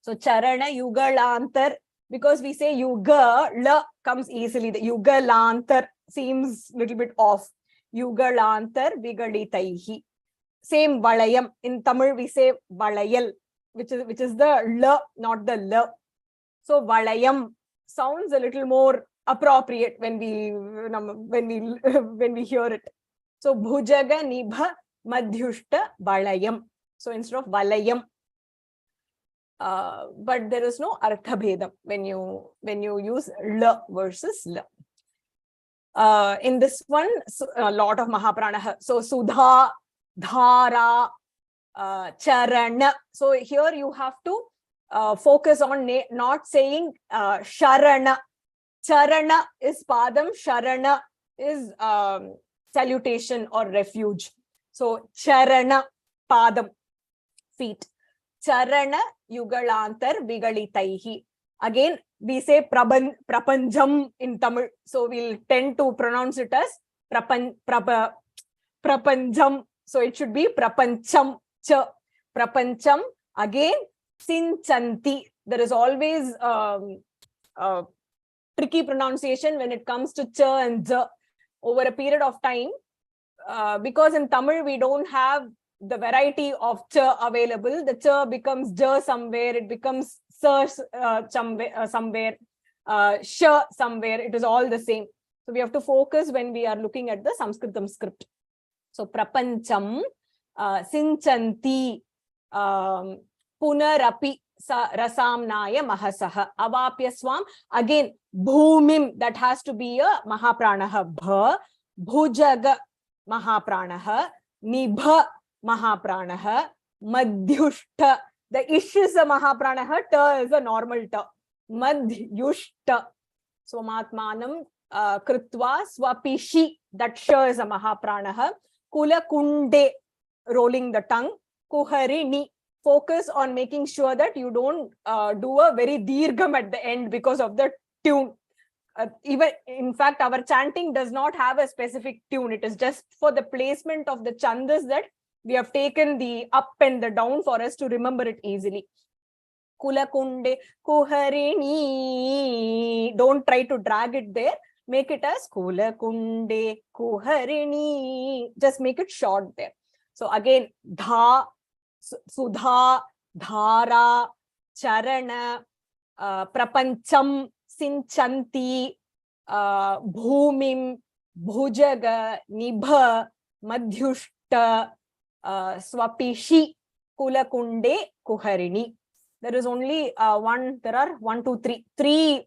So charana yugalantar, because we say yuga, la comes easily. The yugalantar seems a little bit off. Yugalantar vigalitaihi. Same valayam. In Tamil we say valayal, which is the la, not the la. So valayam sounds a little more appropriate when we hear it. So bhujaga nibha madhyushta valayam. So instead of valayam. But there is no artha bhedam when you use la versus la. In this one, a lot of Mahapranaha. So Sudha, Dhara, Charana. So here you have to focus on not saying Sharana. Charana is Padam, Sharana is salutation or refuge. So Charana, Padam, feet. Charana Yugalantar Vigalitaihi. Again, we say Prapanjam in Tamil. So we'll tend to pronounce it as Prapanjam. So it should be Prapancham. Prapancham. Again, Sinchanti. There is always tricky pronunciation when it comes to ch and j over a period of time. Because in Tamil, we don't have the variety of cha available. The cha becomes ja somewhere, it becomes sa somewhere, sh somewhere. It is all the same. So we have to focus when we are looking at the Sanskritam script. So prapancham, sinchanti, punarapi rasamnaya mahasaha, avapya swam. Again, bhumim, that has to be a Mahapranaha. Bha, bhujaga Mahapranaha, nibha Mahapranaha, madhyushta. The ish is a Mahapranaha, ta is a normal ta. Madhyushta. Swamatmanam kritva swapishi. That sh is a Mahapranaha. Kula kunde, rolling the tongue. Kuharini. Focus on making sure that you don't do a very dirgham at the end because of the tune. Even in fact, our chanting does not have a specific tune. It is just for the placement of the chandas that we have taken the up and the down for us to remember it easily. Kulakunde kuharini. Don't try to drag it there. Make it as Kulakunde kuharini. Just make it short there. So again, dha, sudha, dhara, charana, prapancham, sinchanti, bhumim, bhujaga, nibha, madhyushta, swapishi, kulakunde, kuharini. There is only three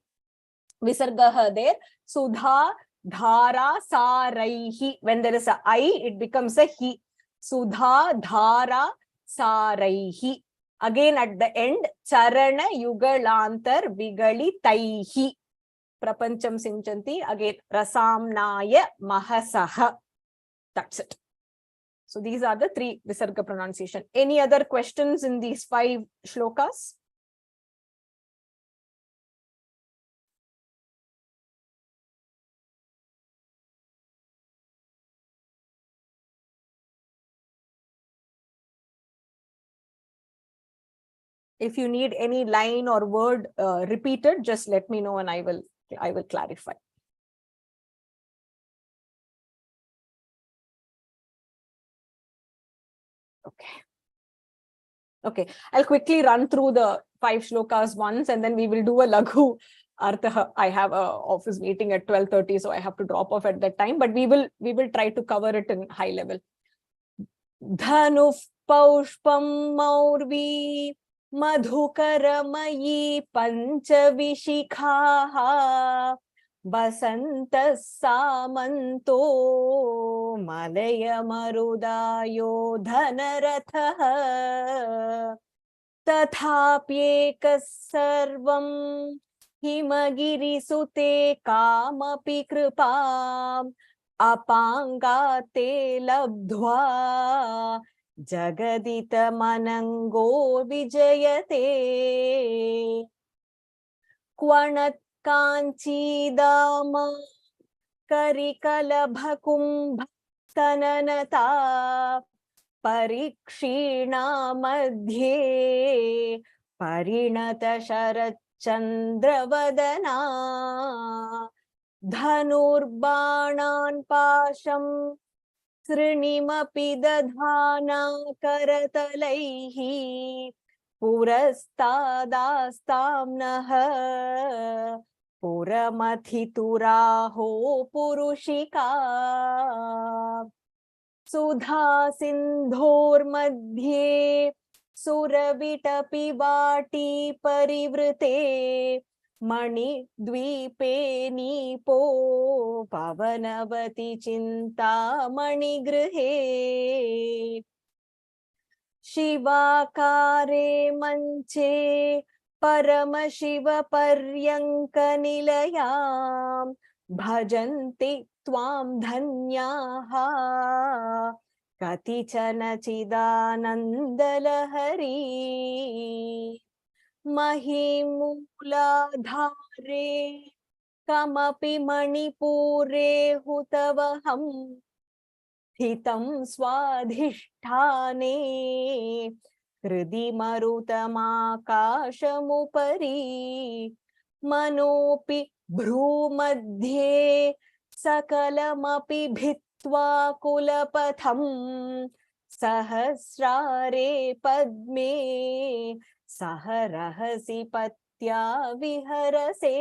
visargaha there. Sudha, dhara, saraihi. When there is a I, it becomes a hi. Sudha, dhara, saraihi. Again at the end, charana yugalantar vigali taihi. Prapancham sinchanti. Again, rasamnaya mahasaha. That's it. So these are the three visarga pronunciation. Any other questions in these 5 shlokas? If you need any line or word repeated, just let me know and I will clarify. Okay, I'll quickly run through the 5 shlokas once and then we will do a Laghu Artha. I have a office meeting at 12:30, so I have to drop off at that time, but we will try to cover it in high level. Dhanuf paushpam maurvi madhukaramayi panchavishikhaha Basanta samanto malaya marudayo dhanarathah tathapyekas sarvam himagirisute kamapi kripam apangate labdhva jagadita manango vijayate kvanat Kanchidama Karikalabhakumbha Tananata Parikshina Madhye Parinata Sharat Chandravadana Dhanurbanan Pasham Srinimapi Dadhana Karatalaihi Purastadastamnah Puramatituraho Purushika Sudha Sindhor Madhye Suravitapi Vati Parivrite Mani Dvipe Nipo Pavanavati Chinta Mani Grihe Shivakare Manche Paramashiva Paryanka Nilayam Bhajanti Tvam Dhanyaha Katichana Chidananda Lahari Mahimula Dhare Kamapi Manipure Hutavaham Hitam Swadhishthane Kridi Marutamakashamupari Manopi Bhrumadhye Sakalamapi Bhitva Kulapatham Sahasrare Padme Saharahasi Patya Viharase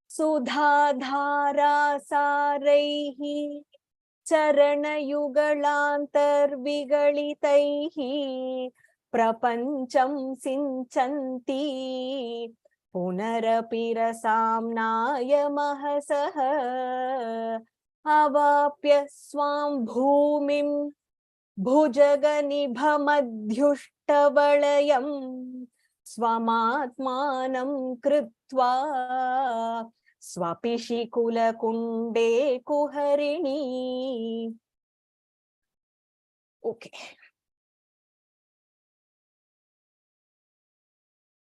Sudhadhara Saraihi Charanayugalantarvigalitaih Prapancham Sinchanti Punarapirasamnaya Mahasaha Avapya Swam Bhumim Bhujaganibhamadhyushtabalayam Swamatmanam Kritva Swapishikula Kunde Kuharini. Okay.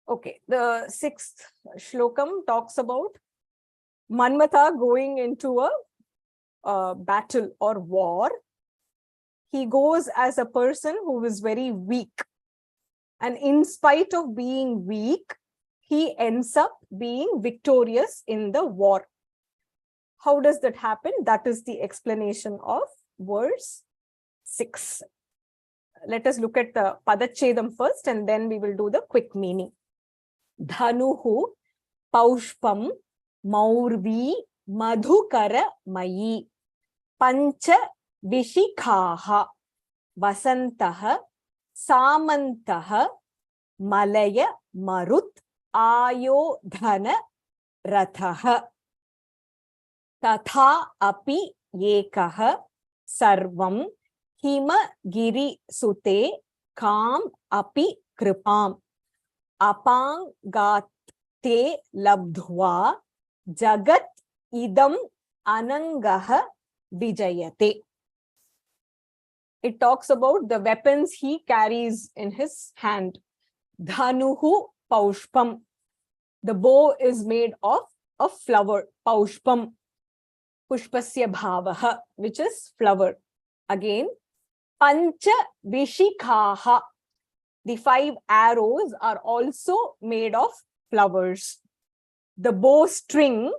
Okay, the 6th shlokam talks about Manmatha going into a battle or war. He goes as a person who is very weak. And in spite of being weak, he ends up being victorious in the war. How does that happen? That is the explanation of verse 6. Let us look at the Padachedam first and then we will do the quick meaning. Dhanuhu Paushpam Maurvi Madhukara Mayi Pancha Vishikhaha Vasantaha Samantaha Malaya Marut Ayodhana Rathaha Tatha Api Yekaha Sarvam Hima Giri Sute Kam Api Kripam Apang Gate Labdhva Jagat Idam Anangaha Vijayate. It talks about the weapons he carries in his hand. Dhanuhu Paushpam. The bow is made of a flower. Paushpam. Pushpasya Bhavaha, which is flower. Again, Pancha Vishikhaha. The 5 arrows are also made of flowers. The bowstring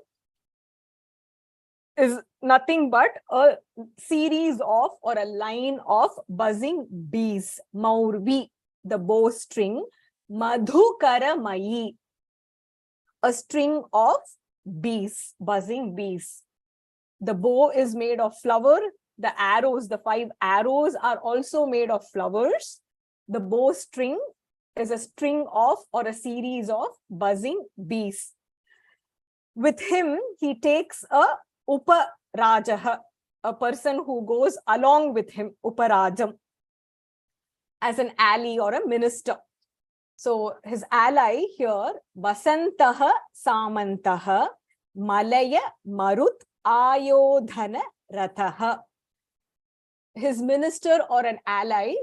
is nothing but a series of or a line of buzzing bees. Maurvi, the bowstring. Madhukaramayi, a string of bees, buzzing bees. The bow is made of flower. The arrows, the 5 arrows are also made of flowers. The bowstring is a string of or a series of buzzing bees. With him, he takes a Uparajaha, a person who goes along with him, Uparajam, as an ally or a minister. So his ally here, Vasantaha Samantaha Malaya Marut Ayodhana Rathaha. His minister or an ally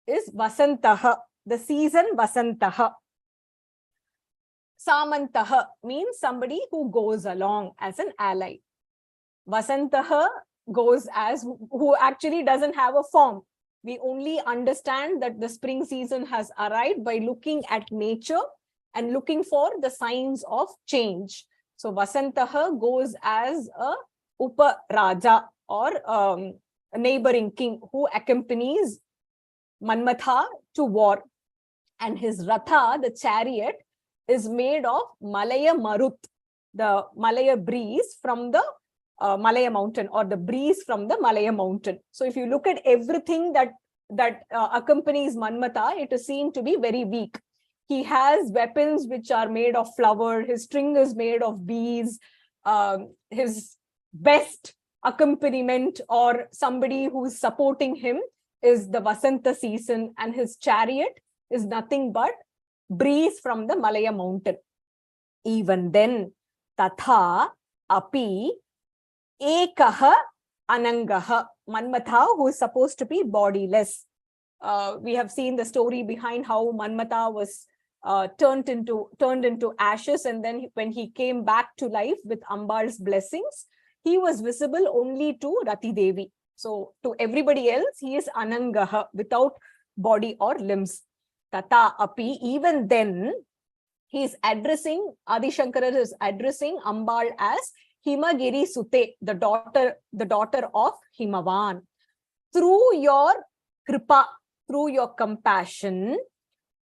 is Vasantaha, the season Vasantaha. Samantaha means somebody who goes along as an ally. Vasantaha goes as who actually doesn't have a form. We only understand that the spring season has arrived by looking at nature and looking for the signs of change. So Vasantaha goes as a Uparaja or a neighboring king who accompanies Manmatha to war. And his Ratha, the chariot, is made of Malaya Marut, the Malaya breeze from the Malaya mountain, or the breeze from the Malaya mountain. So if you look at everything that accompanies Manmatha, it is seen to be very weak. He has weapons which are made of flower. His string is made of bees. His best accompaniment or somebody who is supporting him is the Vasanta season, and his chariot is nothing but breeze from the Malaya mountain. Even then, Tatha Api Ekaha Anangaha, Manmatha, who is supposed to be bodiless. We have seen the story behind how Manmatha was turned into ashes, and then when he came back to life with Ambal's blessings, he was visible only to Rati Devi. So to everybody else, he is Anangaha, without body or limbs. Tata Api, even then, he is addressing, Adi Shankara is addressing Ambal as Himagiri Sute, the daughter of Himavan. Through your kripa, through your compassion,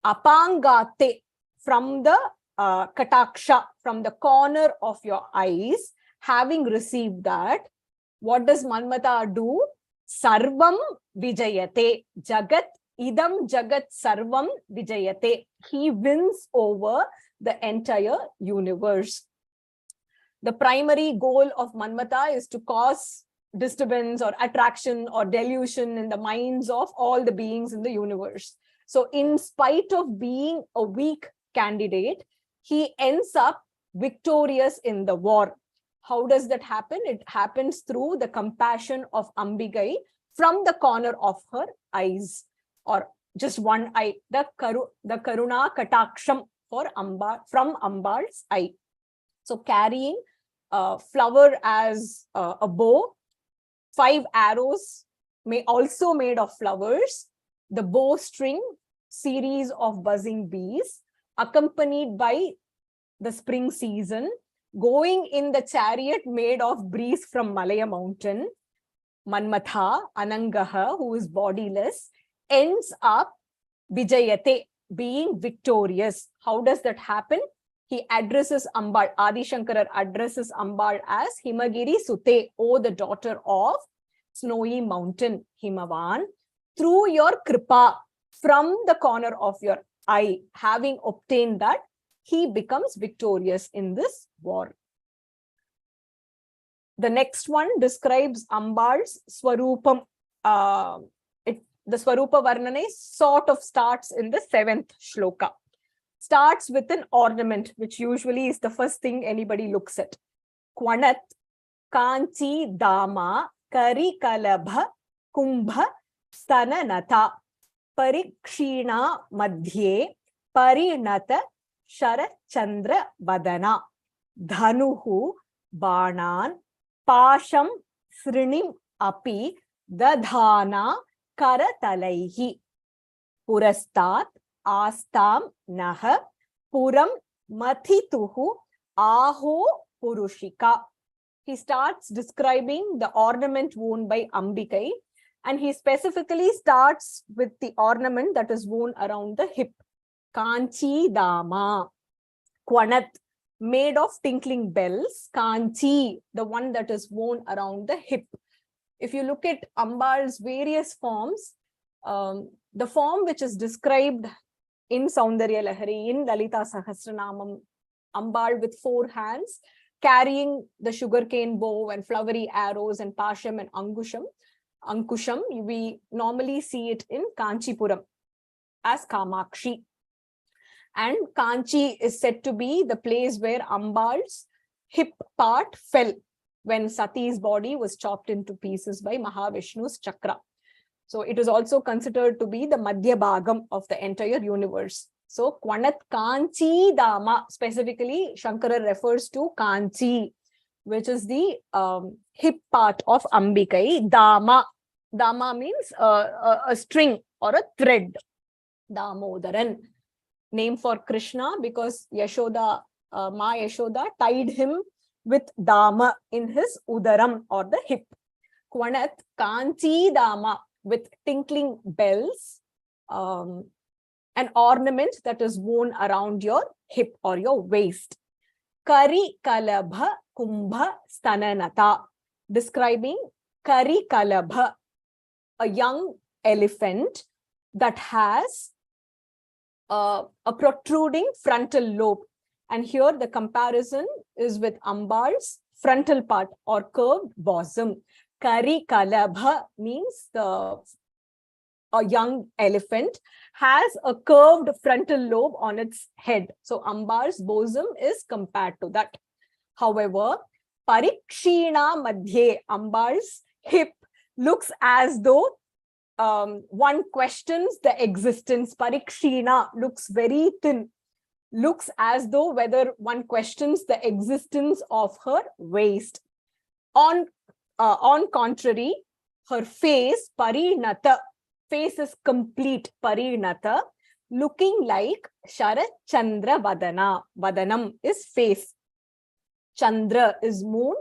apangate, from the kataksha, from the corner of your eyes, having received that, what does Manmatha do? Sarvam vijayate, jagat idam jagat sarvam vijayate. He wins over the entire universe. The primary goal of Manmatha is to cause disturbance or attraction or delusion in the minds of all the beings in the universe. So in spite of being a weak candidate, he ends up victorious in the war. How does that happen? It happens through the compassion of Ambigai from the corner of her eyes, or just one eye, the Karuna Kataksham for from Ambal's eye. So carrying flower as a bow, 5 arrows also made of flowers, the bowstring, series of buzzing bees, accompanied by the spring season, going in the chariot made of breeze from Malaya mountain. Manmatha, Anangaha, who is bodiless, ends up Vijayate, being victorious. How does that happen? He addresses Ambal, Adi Shankara addresses Ambal as Himagiri Sute, O the daughter of snowy mountain, Himavan. Through your kripa, from the corner of your eye, having obtained that, he becomes victorious in this war. The next one describes Ambal's Swarupam. The Swarupa Varnane sort of starts in the 7th shloka. Starts with an ornament, which usually is the first thing anybody looks at. Kwanat, Kanchi Dama, Kari Kalabha, Kumbha, Stananata, Parikshina Madhye, Parinata, Sharat Chandra Vadana, Dhanuhu, Banan, Pasham, Srinim Api, Dadhana, Karatalaihi, Purastat, Astam Naha Puram Mathituhu Aho Purushika. He starts describing the ornament worn by Ambikai, and he specifically starts with the ornament that is worn around the hip. Kanchi Dama, Kwanat, made of tinkling bells. Kanchi, the one that is worn around the hip. If you look at Ambal's various forms, the form which is described in Soundarya Lahari, in Lalita Sahasranamam, Ambal with 4 hands, carrying the sugarcane bow and flowery arrows and pasham and ankusham, we normally see it in Kanchipuram as Kamakshi. And Kanchi is said to be the place where Ambal's hip part fell when Sati's body was chopped into pieces by Mahavishnu's chakra. So it is also considered to be the Madhya Bhagam of the entire universe. So Kwanat Kanchi Dama, specifically Shankara refers to Kanchi, which is the hip part of Ambikai. Dama, Dama means a string or a thread. Damodaran, name for Krishna because Yashoda, Ma Yashoda tied him with Dama in his Udaram or the hip. Kwanat Kanchi Dama, with tinkling bells, an ornament that is worn around your hip or your waist. Kari Kalabha Kumbha Stananata, describing Kari Kalabha, a young elephant that has a protruding frontal lobe. And here the comparison is with Ambal's frontal part or curved bosom. Kari Kalabha means a young elephant has a curved frontal lobe on its head. So Ambal's bosom is compared to that. However, Parikshina Madhye, Ambal's hip looks as though one questions the existence. Parikshina looks very thin, looks as though whether one questions the existence of her waist. On contrary, her face, Parinata, face is complete, Parinata, looking like Sharat Chandra Vadana. Vadanam is face. Chandra is moon,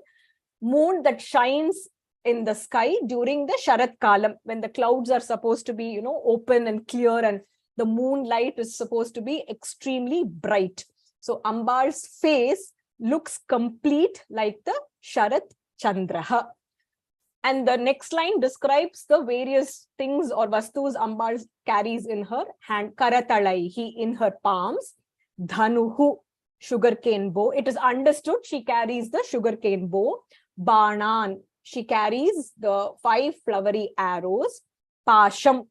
moon that shines in the sky during the Sharat Kalam, when the clouds are supposed to be, open and clear, and the moonlight is supposed to be extremely bright. So Ambal's face looks complete like the Sharat Chandraha. And the next line describes the various things or vastus Ambal carries in her hand. Karatalaihi, in her palms. Dhanuhu, sugarcane bow. It is understood she carries the sugarcane bow. Banan, she carries the 5 flowery arrows. Pasham,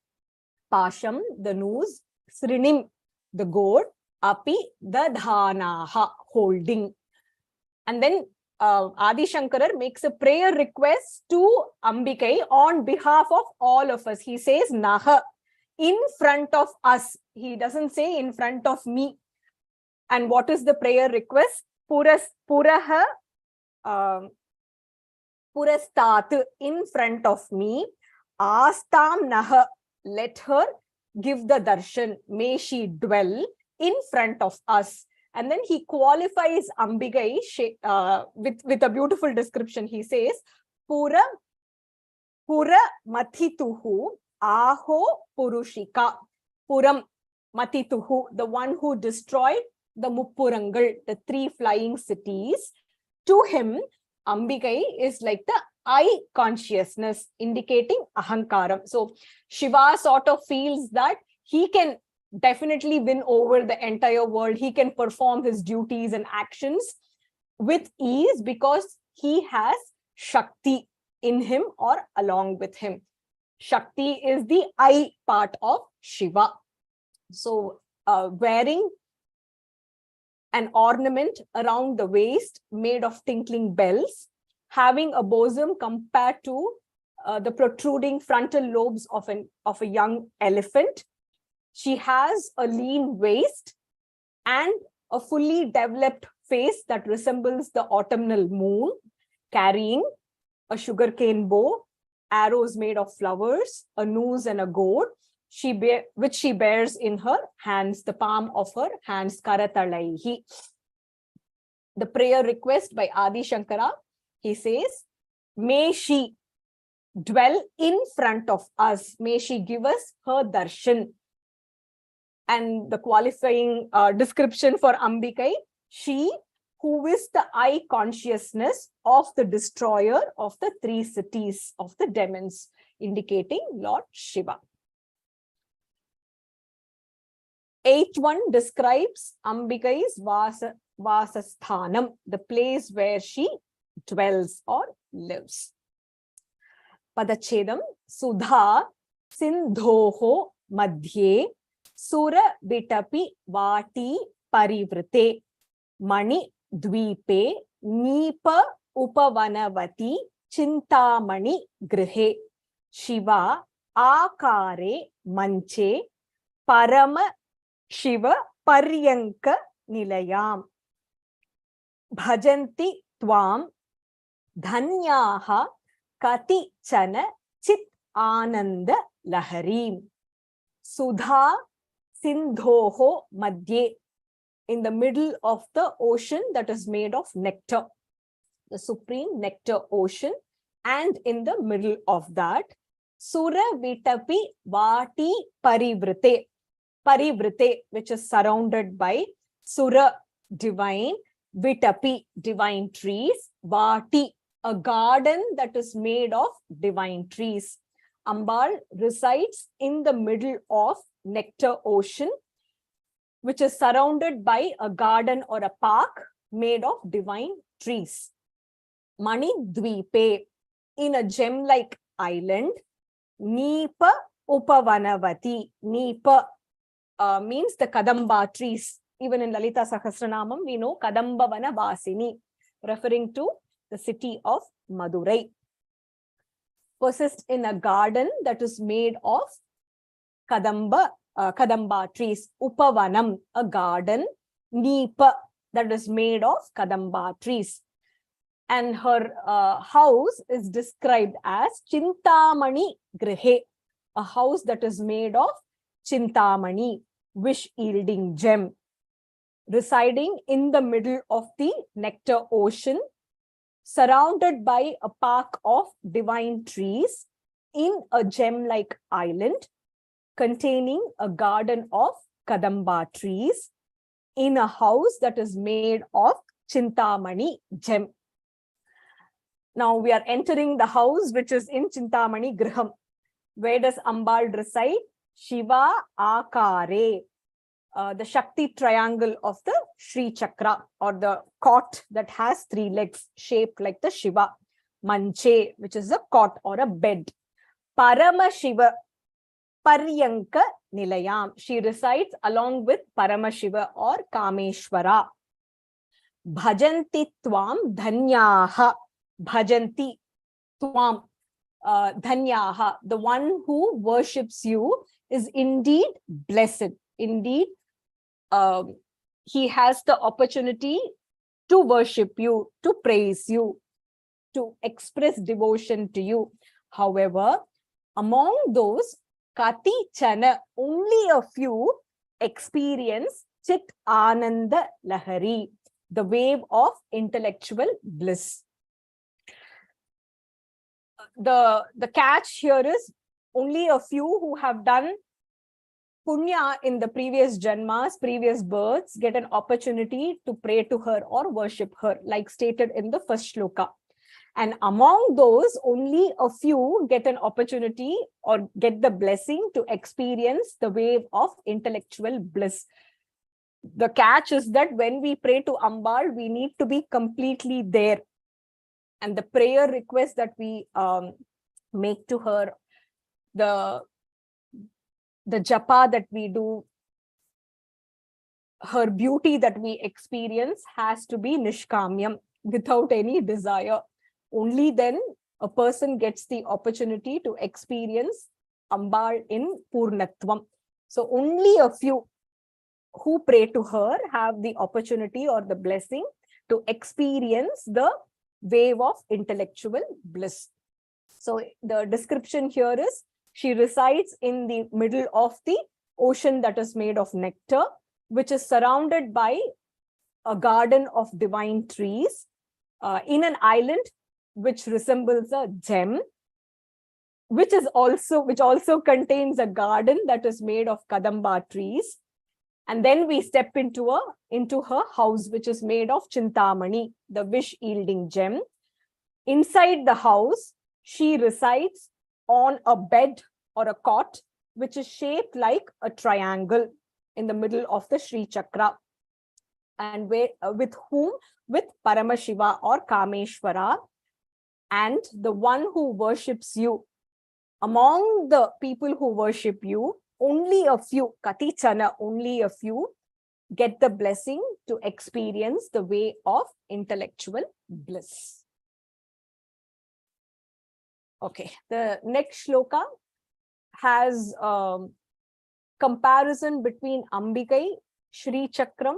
the noose. Srinim, the goat. Api, the dhanaha, holding. And then Adi Shankara makes a prayer request to Ambikai on behalf of all of us. He says, Naha, in front of us. He doesn't say in front of me. And what is the prayer request? Puraha Purastat, in front of me. Astam Naha, let her give the darshan. May she dwell in front of us. And then he qualifies Ambikai with a beautiful description. He says, Pura Mathituhu Aho Purushika. Puram Mathituhu, the one who destroyed the Muppurangal, the 3 flying cities. To him, Ambikai is like the I consciousness, indicating Ahankaram. So Shiva sort of feels that he can definitely win over the entire world. He can perform his duties and actions with ease because he has Shakti in him or along with him. Shakti is the I part of Shiva. So wearing an ornament around the waist made of tinkling bells, having a bosom compared to the protruding frontal lobes of a young elephant. She has a lean waist and a fully developed face that resembles the autumnal moon, carrying a sugarcane bow, arrows made of flowers, a noose and a goad, which she bears in her hands, the palm of her hands, Karatalaihi. The prayer request by Adi Shankara, he says, may she dwell in front of us. May she give us her darshan. And the qualifying description for Ambikai, she who is the eye consciousness of the destroyer of the 3 cities of the demons, indicating Lord Shiva. 8th one describes Ambikai's Vasasthanam, the place where she dwells or lives. Padachedam, Sudha Sindhoho Madhye Sura Vitapi Vati Parivrite Mani Dvipe Nipa Upavanavati Chintamani Grihe Shiva Akare Manche Parama Shiva Paryanka Nilayam Bhajanti Tvam Dhanyaha Kati Chana Chit Ananda Laharim Sudha Sindhoho Madhye, in the middle of the ocean that is made of nectar, the supreme nectar ocean, and in the middle of that, Sura Vitapi Vati Parivrite, Parivrite, which is surrounded by Sura, divine, Vitapi, divine trees, Vati, a garden that is made of divine trees. Ambal resides in the middle of nectar ocean, which is surrounded by a garden or a park made of divine trees. Mani Dvipe, in a gem-like island. Nipa Upavanavati, Nipa means the Kadamba trees. Even in Lalita Sahasranamam, we know Kadamba Vanavasini, referring to the city of Madurai. Persist in a garden that is made of Kadamba trees. Upavanam, a garden. Nipa, that is made of Kadamba trees. And her house is described as Chintamani Grihe, a house that is made of Chintamani, wish-yielding gem, residing in the middle of the nectar ocean, surrounded by a park of divine trees in a gem-like island, containing a garden of Kadamba trees, in a house that is made of Chintamani gem. Now we are entering the house which is in Chintamani Griham. Where does Ambal reside? Shiva Akare, the Shakti triangle of the Sri Chakra, or the cot that has 3 legs shaped like the Shiva. Manche, which is a cot or a bed. Parama Shiva, Paryanka Nilayam, she resides along with Parama Shiva or Kameshwara. Bhajanti Tvam Dhanyaha, Bhajanti Tvam Dhanyaha, the one who worships you is indeed blessed. Indeed, he has the opportunity to worship you, to praise you, to express devotion to you. However, among those, Kati Chana, only a few experience Chit Ananda Lahari, the wave of intellectual bliss. The catch here is only a few who have done punya in the previous janmas, previous births, get an opportunity to pray to her or worship her, like stated in the first shloka. And among those, only a few get an opportunity or get the blessing to experience the wave of intellectual bliss. The catch is that when we pray to Ambal, we need to be completely there. And the prayer request that we make to her, the japa that we do, her beauty that we experience has to be nishkamyam, without any desire. Only then a person gets the opportunity to experience Ambal in Purnatvam. So only a few who pray to her have the opportunity or the blessing to experience the wave of intellectual bliss. So the description here is She resides in the middle of the ocean that is made of nectar, which is surrounded by a garden of divine trees in an island which resembles a gem, which also contains a garden that is made of kadamba trees. And then we step into her house, which is made of chintamani, the wish-yielding gem. Inside the house, she resides on a bed or a cot, which is shaped like a triangle in the middle of the Sri Chakra. And with Paramashiva or Kameshwara, and the one who worships you. Among the people who worship you, only a few, Katichana, only a few, get the blessing to experience the way of intellectual bliss. Okay, the next shloka has comparison between Ambikai, Shri Chakram,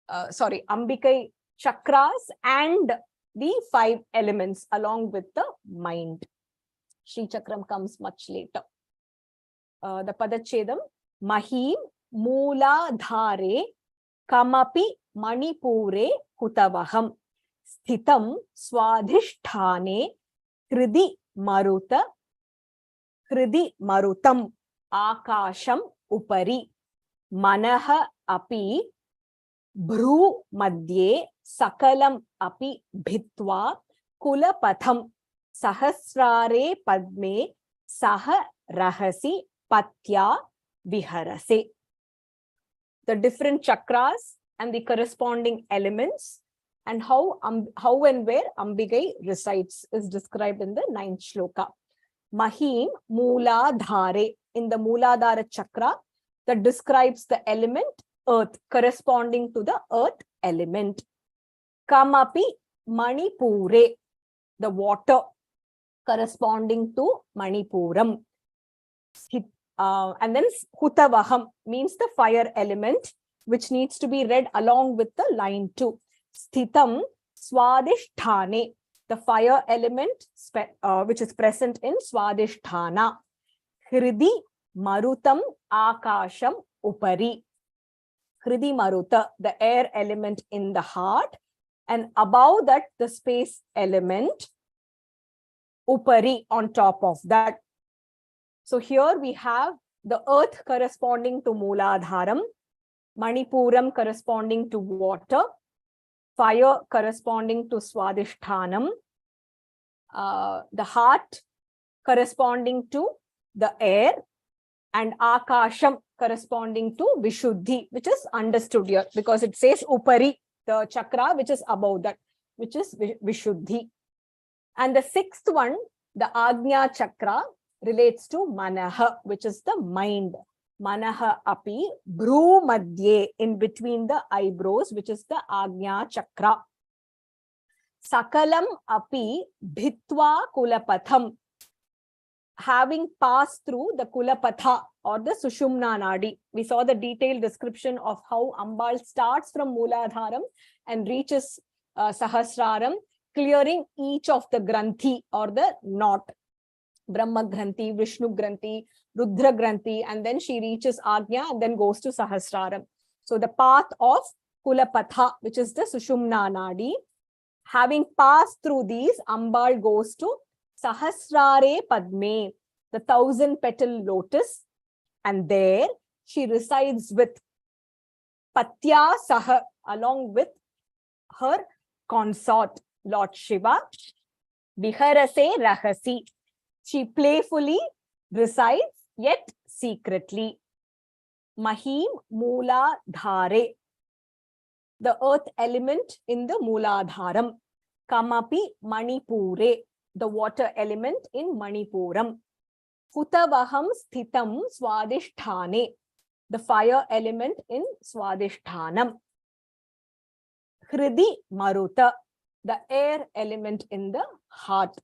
Ambikai chakras and the 5 elements along with the mind. Shri Chakram comes much later. The Padachedam, Mahim Moola Dhare Kamapi Manipure Hutavaham Sthitam Swadhishthane Kridi Marutam Akasham Upari Manaha Api Bhru Madhye Sakalam Api Bhitva Kulapatham Sahasrare Padme Saha Rahasi Patya Viharase. The different chakras and the corresponding elements and how and where Ambigai resides is described in the 9th shloka. Mahim Moola Dhare, in the Mooladhara chakra that describes the element earth corresponding to the earth element. Kamapi Manipure, the water corresponding to Manipuram. And then Hutavaham means the fire element, which needs to be read along with the line 2. Sthitam Swadhishthane, the fire element which is present in Swadhisthana. Hridi Marutam Akasham Upari. Hridi Maruta, the air element in the heart, and above that the space element Upari, on top of that. So here we have the earth corresponding to Mooladharam, Manipuram corresponding to water, fire corresponding to Swadhishthanam, the heart corresponding to the air, and Akasham corresponding to Vishuddhi, which is understood here because it says Upari, the chakra which is above that, which is Vishuddhi. And the 6th one, the Agnya chakra, relates to Manaha, which is the mind. Manaha Api Bhru Madhye, in between the eyebrows, which is the Agnya chakra. Sakalam Api Bhitva Kulapatham, having passed through the Kulapatha or the Sushumna Nadi. We saw the detailed description of how Ambal starts from Mooladharam and reaches Sahasraram, clearing each of the Granthi or the knot. Brahma Granthi, Vishnu Granthi, Rudra Granthi, and then she reaches Agnya and then goes to Sahasraram. So the path of Kulapatha, which is the Sushumna Nadi, having passed through these, Ambal goes to Sahasrare Padme, the 1000-petal lotus, and there she resides with Patya Saha, along with her consort, Lord Shiva. Viharase Rahasi, she playfully resides, yet secretly. Mahim Moola Dhare, the earth element in the Mooladharam. Kamapi Manipure, the water element in Manipuram. Hutavaham Sthitam Swadhisthane, the fire element in Swadhishthanam. Hridi Maruta, the air element in the heart.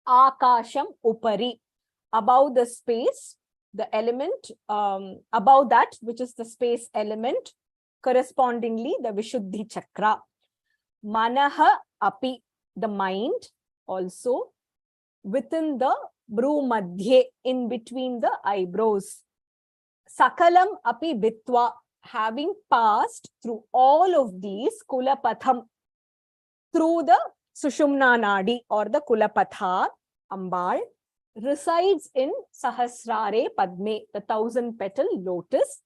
Akasham Upari, above the space, the element above that, which is the space element, correspondingly the Vishuddhi chakra. Manaha Api, the mind, also within the Bhrumadhye, in between the eyebrows. Sakalam api bitva, having passed through all of these, Kulapatham, through the Sushumna Nadi or the Kulapatha, Ambal resides in Sahasrare Padme, the 1,000-petal lotus.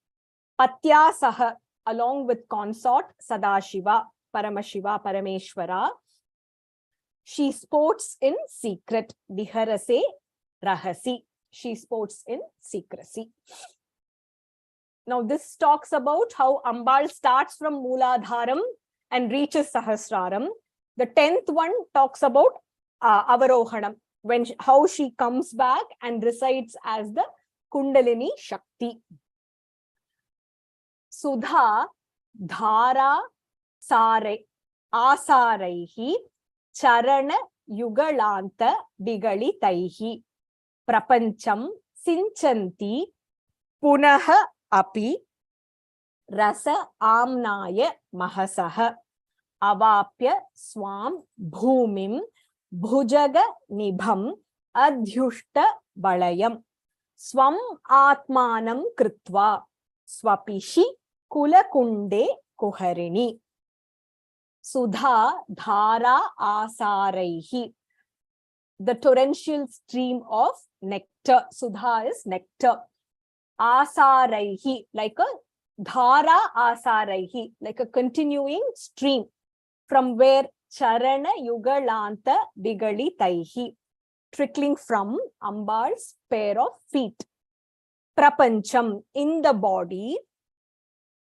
Patyasaha, along with consort Sadashiva, Paramashiva, Parameshwara. She sports in secret. Viharase Rahasi. She sports in secrecy. Now this talks about how Ambal starts from Mooladharam and reaches Sahasraram. The 10th one talks about Avarohanam, how she comes back and resides as the Kundalini Shakti. Sudha Dhara Sare Asaraihi Charana Yugalanta Digalitaihi Prapancham Sinchanti Punaha Api Rasa Amnaya Mahasaha Avapya Swam Bhumim Bhujaga Nibham Adhyushta Balayam Swam Atmanam Kritva Swapishi Kulakunde Kuharini. Sudha Dhara Asaraihi, the torrential stream of nectar. Sudha is nectar. Asaraihi, like a Dhara Asaraihi, like a continuing stream from where Charana Yugalanta Digali Taihi, trickling from Ambal's pair of feet. Prapancham, in the body.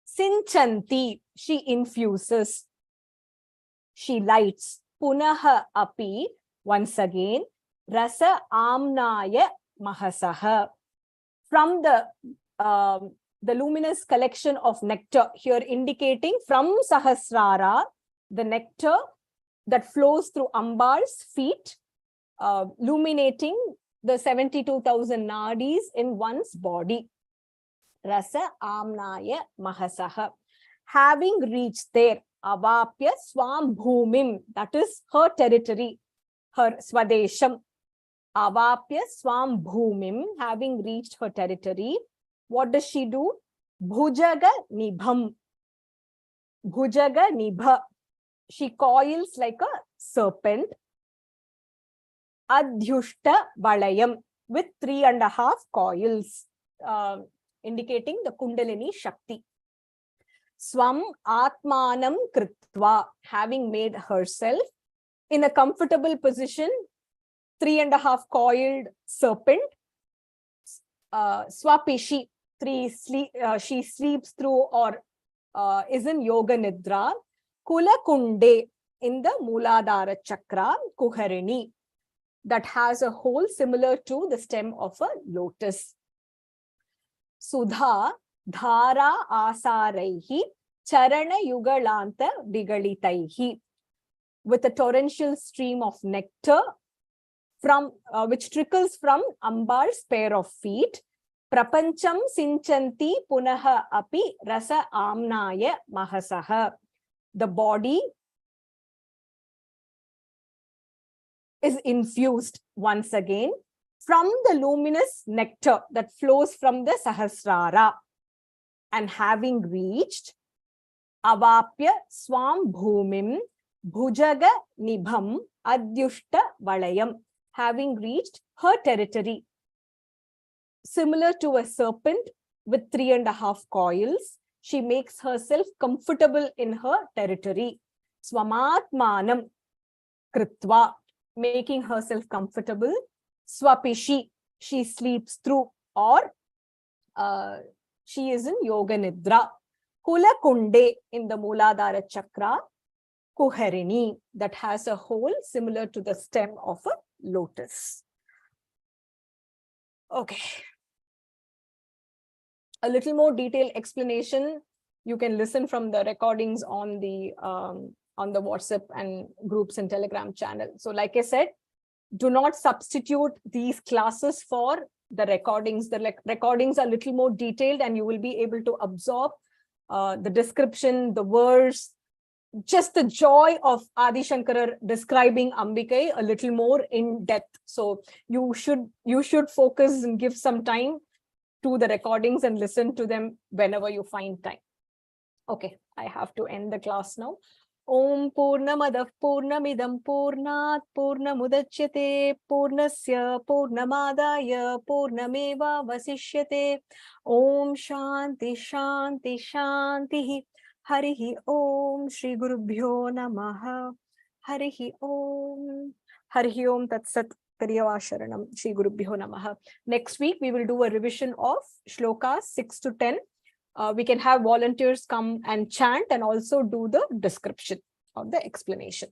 Sinchanti, she infuses. She lights. Punaha api, once again. Rasa amnaya mahasaha. From the luminous collection of nectar, here indicating from Sahasrara, the nectar that flows through Ambal's feet, illuminating the 72,000 nadis in one's body. Rasa amnaya mahasaha. Having reached there, Avapya Swam Bhumim, that is her territory, her Swadesham. Avapya Swam Bhumim, having reached her territory, what does she do? Bhujaga Nibham. Bhujaga Nibha. She coils like a serpent. Adhyushta Balayam, with 3.5 coils, indicating the Kundalini Shakti. Swam Atmanam Kritva, having made herself in a comfortable position, 3.5 coiled serpent. Swapishi, she sleeps through or is in Yoga Nidra. Kulakunde, in the Mooladhara Chakra, Kuharini, that has a hole similar to the stem of a lotus. Sudha Dhara Asaraihi Charana Yugalanta Digalitaihi, with a torrential stream of nectar from which trickles from Ambal's pair of feet. Prapancham Sinchanti Punaha Api Rasa Amnaya Mahasaha. The body is infused once again from the luminous nectar that flows from the Sahasrara, and having reached Avapya Swam Bhumim Bhujaga Nibham Adhyushta Valayam, having reached her territory. Similar to a serpent with 3.5 coils, she makes herself comfortable in her territory. Swamatmanam Kritva, making herself comfortable. Swapishi, she sleeps through, or she is in Yoga Nidra. Kulakunde, in the Mooladhara Chakra. Kuharini, that has a hole similar to the stem of a lotus. Okay. A little more detailed explanation, you can listen from the recordings on the WhatsApp and groups and Telegram channel. So like I said, do not substitute these classes for the recordings. The recordings are a little more detailed and you will be able to absorb the description, the verse, just the joy of Adi Shankara describing Ambikai a little more in depth. So you should focus and give some time to the recordings and listen to them whenever you find time. Okay, I have to end the class now. Om Purnamadav Purnamidam Purnat Purnamudachyate Purnasya Purnamadaya Purnameva Vasishyate. Om Shanti Shanti Shanti. Harihi Om Shri Gurubhyo Namaha. Harihi Om. Harihi Om Tat Sat Kariyavasharanam Shri Gurubhyo Namaha. Next week we will do a revision of Shlokas 6 to 10. We can have volunteers come and chant and also do the description of the explanation.